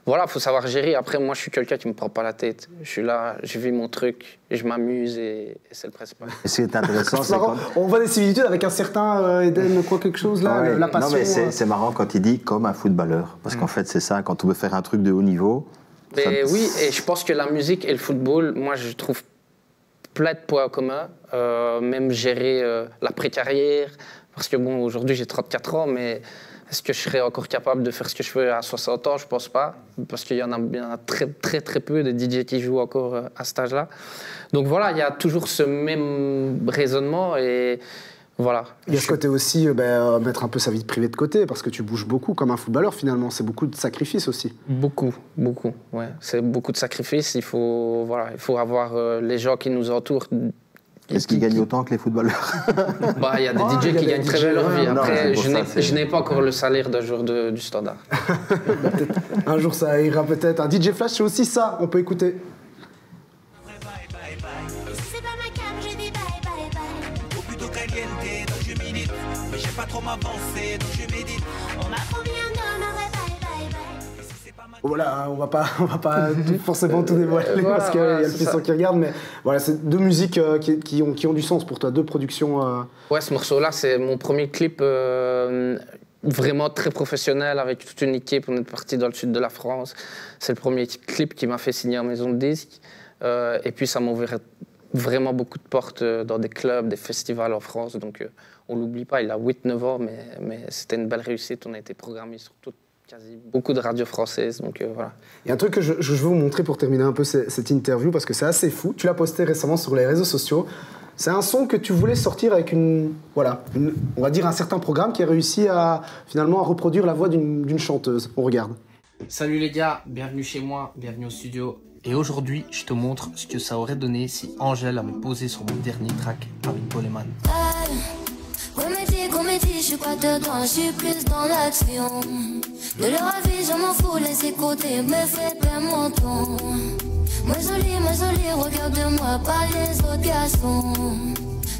voilà, il faut savoir gérer. Après, moi, je suis quelqu'un qui ne me prend pas la tête. Je suis là, je vis mon truc, je m'amuse, et c'est le principal. Et ce qui est intéressant, c'est quand... On voit des similitudes avec un certain Eden, quelque chose là, la passion. Non, mais c'est marrant quand il dit comme un footballeur. Parce qu'en fait, c'est ça, quand on veut faire un truc de haut niveau... Mais oui, et je pense que la musique et le football, moi, je trouve plein de points communs. Même gérer l'après-carrière. Parce que bon, aujourd'hui, j'ai 34 ans, mais... Est-ce que je serais encore capable de faire ce que je fais à 60 ans? Je ne pense pas, parce qu'il y en a très, très, très peu de DJ qui jouent encore à cet âge-là. Donc voilà, il y a toujours ce même raisonnement, et voilà. Il y a ce côté aussi, mettre un peu sa vie privée de côté, parce que tu bouges beaucoup comme un footballeur finalement, c'est beaucoup de sacrifices aussi. Beaucoup, ouais. C'est beaucoup de sacrifices, il faut avoir les gens qui nous entourent. Est-ce qu'ils gagnent autant que les footballeurs? Il y a des DJ qui gagnent très bien leur vie. Après, je n'ai pas encore le salaire d'un joueur du Standard. Un jour, ça ira peut-être. Un DJ Flash, c'est aussi ça. On peut écouter. Voilà, on va pas forcément tout dévoiler parce qu'il y a le puissant qui regarde, mais voilà, c'est deux musiques qui ont du sens pour toi, deux productions. Ouais, ce morceau-là, c'est mon premier clip vraiment très professionnel avec toute une équipe. On est parti dans le sud de la France. C'est le premier clip qui m'a fait signer en maison de disque. Et puis ça m'a ouvert vraiment beaucoup de portes dans des clubs, des festivals en France. Donc on l'oublie pas, il a 8-9 ans, mais c'était une belle réussite. On a été programmé sur beaucoup de radios françaises, donc voilà. Il y a un truc que je veux vous montrer pour terminer un peu cette interview, parce que c'est assez fou. Tu l'as posté récemment sur les réseaux sociaux. C'est un son que tu voulais sortir avec on va dire un certain programme qui a réussi finalement à reproduire la voix d'une chanteuse. On regarde. Salut les gars, bienvenue chez moi, bienvenue au studio. Et aujourd'hui, je te montre ce que ça aurait donné si Angèle avait posé sur mon dernier track avec Boleman. Comédie, je suis pas dedans, je suis plus dans l'action. De leur avis, je m'en fous, les écouter me fait perdre mon temps. Moi jolie, regarde-moi, pas les autres garçons.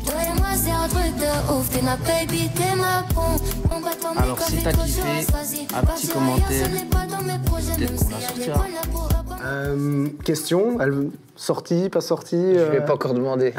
Toi et moi, c'est un truc de ouf, t'es ma baby, t'es ma pompe. Alors si t'as kiffé, un petit commentaire, peut-être qu'on la sortira. Question, sortie, pas sortie Je ne vais pas encore demander.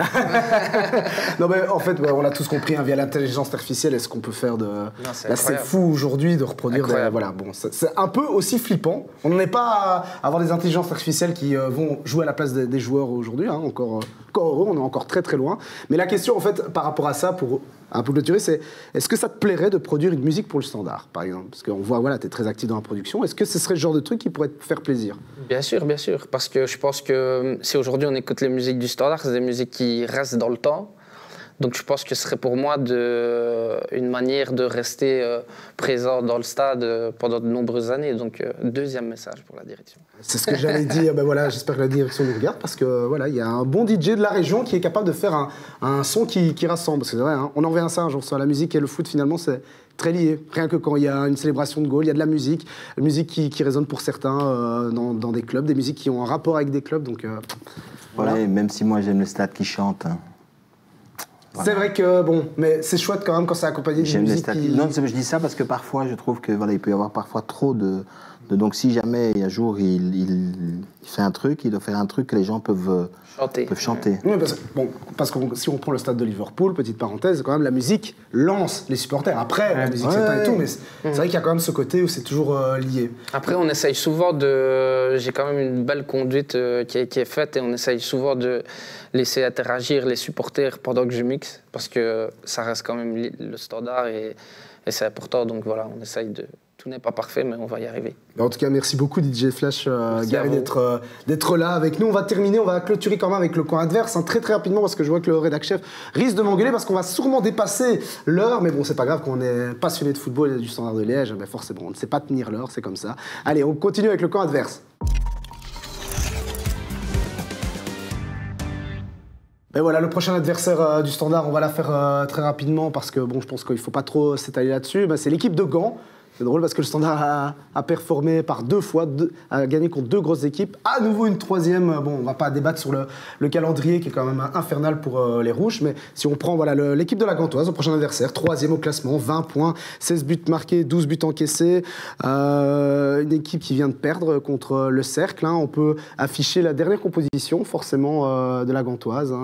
Non mais en fait, on l'a tous compris, hein, via l'intelligence artificielle, est-ce qu'on peut faire de... Là c'est fou aujourd'hui de reproduire des... Voilà, bon, c'est un peu aussi flippant. On n'en est pas à avoir des intelligences artificielles qui vont jouer à la place des joueurs aujourd'hui, hein, encore heureux, on est encore très très loin. Mais la question en fait, par rapport à ça, pour un peu clôturer, c'est est-ce que ça te plairait de produire une musique pour le Standard, par exemple? Parce qu'on voit, voilà, tu es très actif dans la production. Est-ce que ce serait le genre de truc qui pourrait te faire plaisir? Bien sûr, parce que je pense que si aujourd'hui on écoute les musiques du Standard, c'est des musiques qui restent dans le temps. Donc je pense que ce serait pour moi une manière de rester présent dans le stade pendant de nombreuses années. Donc deuxième message pour la direction. C'est ce que j'allais dire. Ben voilà, j'espère que la direction nous regarde parce que voilà, il y a un bon DJ de la région qui est capable de faire un son qui rassemble. Parce que c'est vrai, hein, on en revient à ça un jour. La musique et le foot finalement c'est très lié. Rien que quand il y a une célébration de goal, il y a de la musique qui résonne pour certains dans des clubs, des musiques qui ont un rapport avec des clubs. Donc voilà. Ouais, même si moi j'aime le stade qui chante. Hein. Voilà. C'est vrai que, bon, mais c'est chouette quand même quand c'est accompagné d'une musique qui... Non, je dis ça parce que parfois, je trouve que voilà, il peut y avoir parfois trop de... Donc si jamais un jour il fait un truc, il doit faire un truc que les gens peuvent chanter. Oui, parce que si on prend le stade de Liverpool, petite parenthèse, quand même la musique lance les supporters. Après, la musique c'est pas et tout, mais c'est vrai qu'il y a quand même ce côté où c'est toujours lié. Après, on essaye souvent de... J'ai quand même une belle conduite qui est faite et on essaye souvent de laisser interagir les supporters pendant que je mixe parce que ça reste quand même le Standard et c'est important. Donc voilà, on essaye de... Tout n'est pas parfait, mais on va y arriver. En tout cas, merci beaucoup DJ Flash, Gary, d'être là avec nous. On va terminer, on va clôturer quand même avec le coin adverse, hein, très très rapidement, parce que je vois que le rédac chef risque de m'engueuler, parce qu'on va sûrement dépasser l'heure. Mais bon, c'est pas grave, qu'on est passionné de football et du Standard de Liège, mais forcément, on ne sait pas tenir l'heure, c'est comme ça. Allez, on continue avec le coin adverse. Et voilà, le prochain adversaire du Standard, on va la faire très rapidement, parce que bon, je pense qu'il ne faut pas trop s'étaler là-dessus. C'est l'équipe de Gand. C'est drôle parce que le Standard a performé par deux fois, a gagné contre deux grosses équipes. À nouveau une troisième. Bon, on ne va pas débattre sur le calendrier qui est quand même infernal pour les Rouges. Mais si on prend voilà, l'équipe de la Gantoise, le prochain adversaire, troisième au classement, 20 points, 16 buts marqués, 12 buts encaissés. Une équipe qui vient de perdre contre le Cercle. Hein. On peut afficher la dernière composition forcément de la Gantoise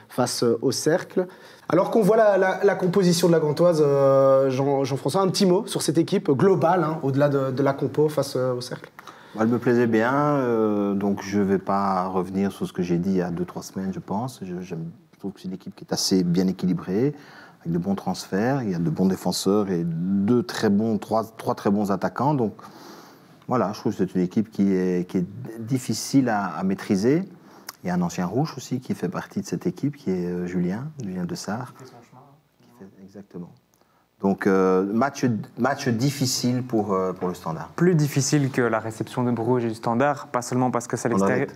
face au Cercle. Alors qu'on voit la composition de la Gantoise, Jean-François, un petit mot sur cette équipe globale, hein, au-delà de la compo face au Cercle. Elle me plaisait bien, donc je ne vais pas revenir sur ce que j'ai dit il y a 2-3 semaines, je pense. Je trouve que c'est une équipe qui est assez bien équilibrée, avec de bons transferts, il y a de bons défenseurs et trois très bons attaquants. Donc voilà, je trouve que c'est une équipe qui est difficile à maîtriser. Il y a un ancien Rouge aussi qui fait partie de cette équipe, qui est Julien Dessart. Exactement. Donc, match difficile pour le Standard. Plus difficile que la réception de Bruges et du Standard, pas seulement parce que c'est à l'extérieur.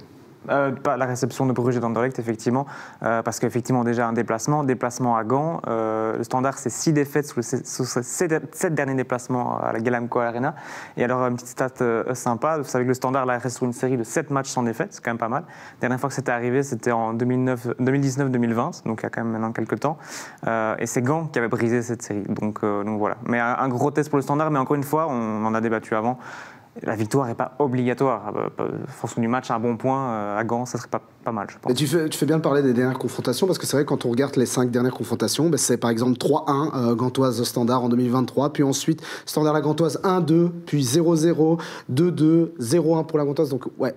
Pas la réception de Bruges et d'Anderlecht, effectivement, parce qu'effectivement, déjà un déplacement à Gand. Le Standard, c'est 6 défaites sur 7 derniers déplacements à la Galamco Arena. Et alors, une petite stat sympa, vous savez que le Standard là, reste sur une série de 7 matchs sans défaite, c'est quand même pas mal. La dernière fois que c'était arrivé, c'était en 2019-2020, donc il y a quand même maintenant quelques temps. Et c'est Gand qui avait brisé cette série. Donc voilà. Mais un gros test pour le Standard, mais encore une fois, on en a débattu avant. La victoire n'est pas obligatoire. En fonction du match, un bon point à Gand, ça serait pas mal, je pense. Et tu fais bien de parler des dernières confrontations, parce que c'est vrai que quand on regarde les 5 dernières confrontations, c'est par exemple 3-1 Gantoise Standard en 2023, puis ensuite Standard la Gantoise 1-2, puis 0-0, 2-2, 0-1 pour la Gantoise. Donc ouais,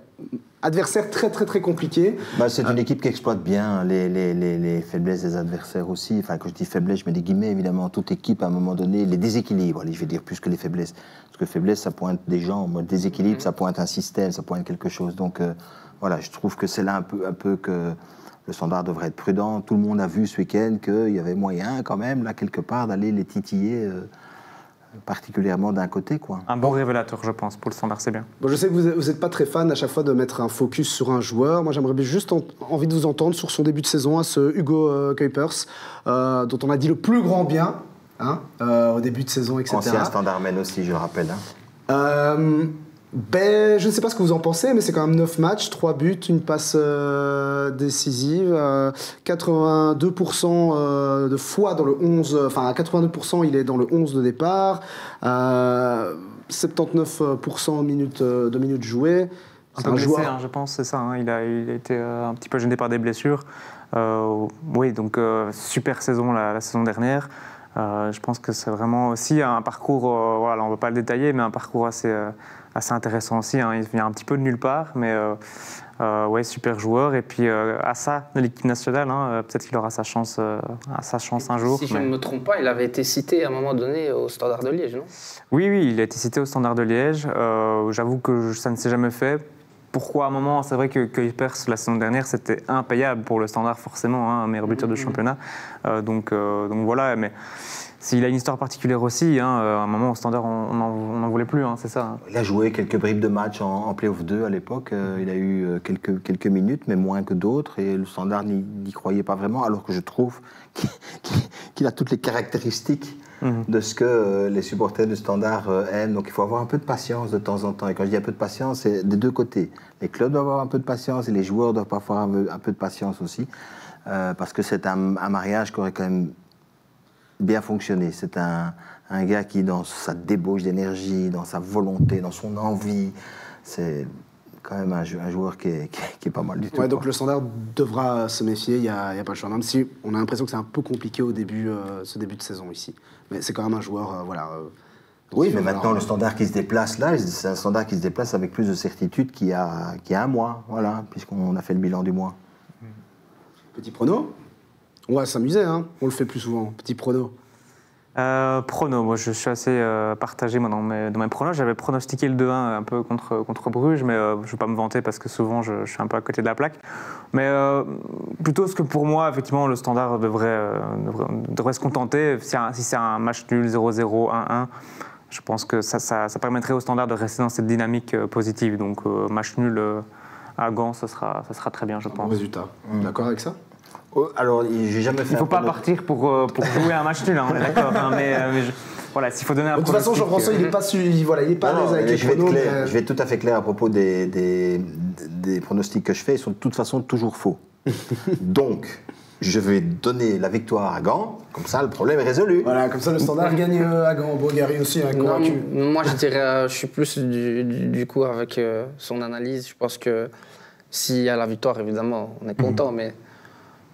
adversaire très très très compliqué. C'est une équipe qui exploite bien les faiblesses des adversaires aussi. Enfin, quand je dis faiblesse, je mets des guillemets, évidemment. Toute équipe, à un moment donné, les déséquilibres, je vais dire plus que les faiblesses. Parce que faiblesse, ça pointe des gens. Déséquilibre, ça pointe un système, ça pointe quelque chose. Donc voilà, je trouve que c'est là un peu que le Standard devrait être prudent. Tout le monde a vu ce week-end qu'il y avait moyen quand même, là, quelque part, d'aller les titiller. Particulièrement d'un côté, quoi. Un bon révélateur, je pense, pour le Standard, c'est bien. Bon, je sais que vous n'êtes pas très fan à chaque fois de mettre un focus sur un joueur. Moi, j'aimerais juste envie de vous entendre sur son début de saison, à ce Hugo Kuipers, dont on a dit le plus grand bien, hein, au début de saison, etc. Ancien Standardman aussi, je le rappelle. Hein. Je ne sais pas ce que vous en pensez, mais c'est quand même 9 matchs, 3 buts, une passe décisive, 82% de fois dans le 11, enfin à 82% il est dans le 11 de départ, 79% de minutes jouées. Un peu blessé, je pense, c'est ça. Hein. Il a été un petit peu gêné par des blessures. Oui, donc super saison la saison dernière. Je pense que c'est vraiment aussi un parcours, voilà, on ne va pas le détailler, mais un parcours assez intéressant aussi. Hein. Il vient un petit peu de nulle part, mais ouais, super joueur. Et puis Assa de l'équipe nationale, hein, peut-être qu'il aura sa chance un jour. Si je ne me trompe pas, il avait été cité à un moment donné au Standard de Liège, non? Oui, il a été cité au Standard de Liège. J'avoue que ça ne s'est jamais fait. Pourquoi à un moment, c'est vrai qu'il perce la saison dernière, c'était impayable pour le Standard forcément, hein, meilleur buteur de championnat. Donc voilà, mais s'il a une histoire particulière aussi, hein, à un moment au Standard, on n'en voulait plus, hein, c'est ça. Hein. Il a joué quelques bribes de match en Play-off 2 à l'époque. Il a eu quelques minutes, mais moins que d'autres, et le Standard n'y croyait pas vraiment, alors que je trouve qu'il a toutes les caractéristiques de ce que les supporters du Standard aiment. Donc il faut avoir un peu de patience de temps en temps. Et quand je dis un peu de patience, c'est des deux côtés. Les clubs doivent avoir un peu de patience et les joueurs doivent parfois avoir un peu de patience aussi. Parce que c'est un mariage qui aurait quand même bien fonctionné. C'est un gars qui, dans sa débauche d'énergie, dans sa volonté, dans son envie, c'est quand même un joueur qui est pas mal du tout. Ouais, donc le Standard devra se méfier, il n'y a pas le choix. Même si on a l'impression que c'est un peu compliqué au début, ce début de saison ici. Mais c'est quand même un joueur, voilà. Oui, mais maintenant, le Standard qui se déplace là, c'est un Standard qui se déplace avec plus de certitude qu'il y a un mois, voilà, puisqu'on a fait le bilan du mois. Petit prono? On va s'amuser, hein, on le fait plus souvent. Petit prono. Prono, moi je suis assez partagé moi, dans mes pronos. J'avais pronostiqué le 2-1 un peu contre Bruges, mais je ne vais pas me vanter parce que souvent je suis un peu à côté de la plaque. Mais plutôt ce que pour moi, effectivement, le Standard devrait se contenter. Si c'est un match nul 0-0, 1-1, je pense que ça permettrait au Standard de rester dans cette dynamique positive. Donc match nul à Gand, ça sera très bien, je pense. Bon résultat. D'accord avec ça? Alors, j'ai jamais fait. Il ne faut pas partir pour jouer un match nul, hein, on est d'accord. Hein, mais voilà, s'il faut donner un de toute façon, Jean-François, il n'est pas à l'aise avec les pronos. Je vais être tout à fait clair à propos des pronostics que je fais. Ils sont de toute façon toujours faux. Donc, je vais donner la victoire à Gand. Comme ça, le problème est résolu. Voilà, comme ça, le Standard gagne à Gand. Bon, Gary aussi, hein, convaincu. Moi, je dirais, je suis plus du coup avec son analyse. Je pense que s'il y a la victoire, évidemment, on est content, mais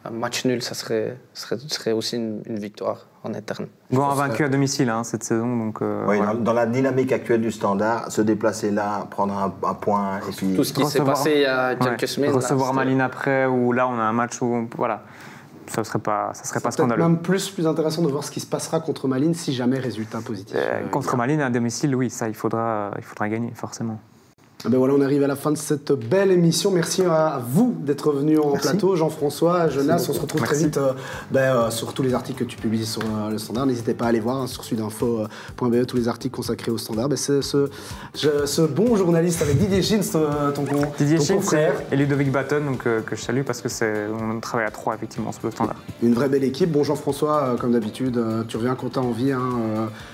un match nul, ça serait aussi une victoire en interne. Gand a vaincu à domicile cette saison. Donc, oui, voilà. Dans la dynamique actuelle du Standard, se déplacer là, prendre un point et puis... Tout ce qui s'est passé il y a quelques semaines. Recevoir Malines après, où là on a un match où... Voilà. Ça serait pas scandaleux. C'est même plus intéressant de voir ce qui se passera contre Malines si jamais résultat positif. Contre Malines à domicile, oui, ça il faudra gagner forcément. Ben voilà, on arrive à la fin de cette belle émission. Merci à vous d'être venu en plateau, Jean-François, Jonas. On se retrouve très vite sur tous les articles que tu publies sur le Standard. N'hésitez pas à aller voir sur sudinfo.be tous les articles consacrés au Standard. C'est ce bon journaliste avec Didier Schintz, ton confrère. Et Ludovic Baton, donc, que je salue parce que on travaille à 3 effectivement sur le Standard. Une vraie belle équipe. Bon, Jean-François, comme d'habitude, tu reviens quand tu as envie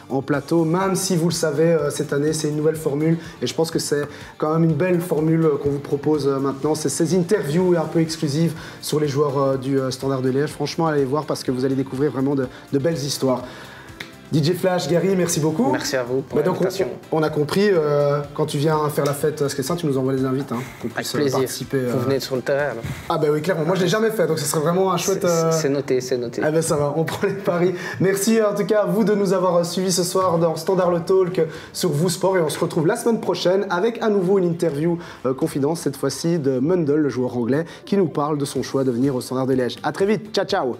en plateau. Même si vous le savez, cette année, c'est une nouvelle formule. Et je pense que c'est quand même une belle formule qu'on vous propose maintenant. C'est ces interviews un peu exclusives sur les joueurs du Standard de Liège. Franchement, allez voir parce que vous allez découvrir vraiment de belles histoires. DJ Flash, Gary, merci beaucoup. Merci à vous pour l'invitation. On a compris, quand tu viens faire la fête ce tu nous envoies des invites. Qu'on puisse participer. Vous venez sur le terrain. Alors. Ah bah oui, clairement. Moi, je l'ai jamais fait, donc ce serait vraiment un chouette... C'est noté. Ah ben ça va, on prend les paris. Merci en tout cas à vous de nous avoir suivis ce soir dans Standard le Talk sur Vous Sport. Et on se retrouve la semaine prochaine avec à nouveau une interview confidence, cette fois-ci de Mundle, le joueur anglais, qui nous parle de son choix de venir au Standard de Liège. À très vite, ciao ciao.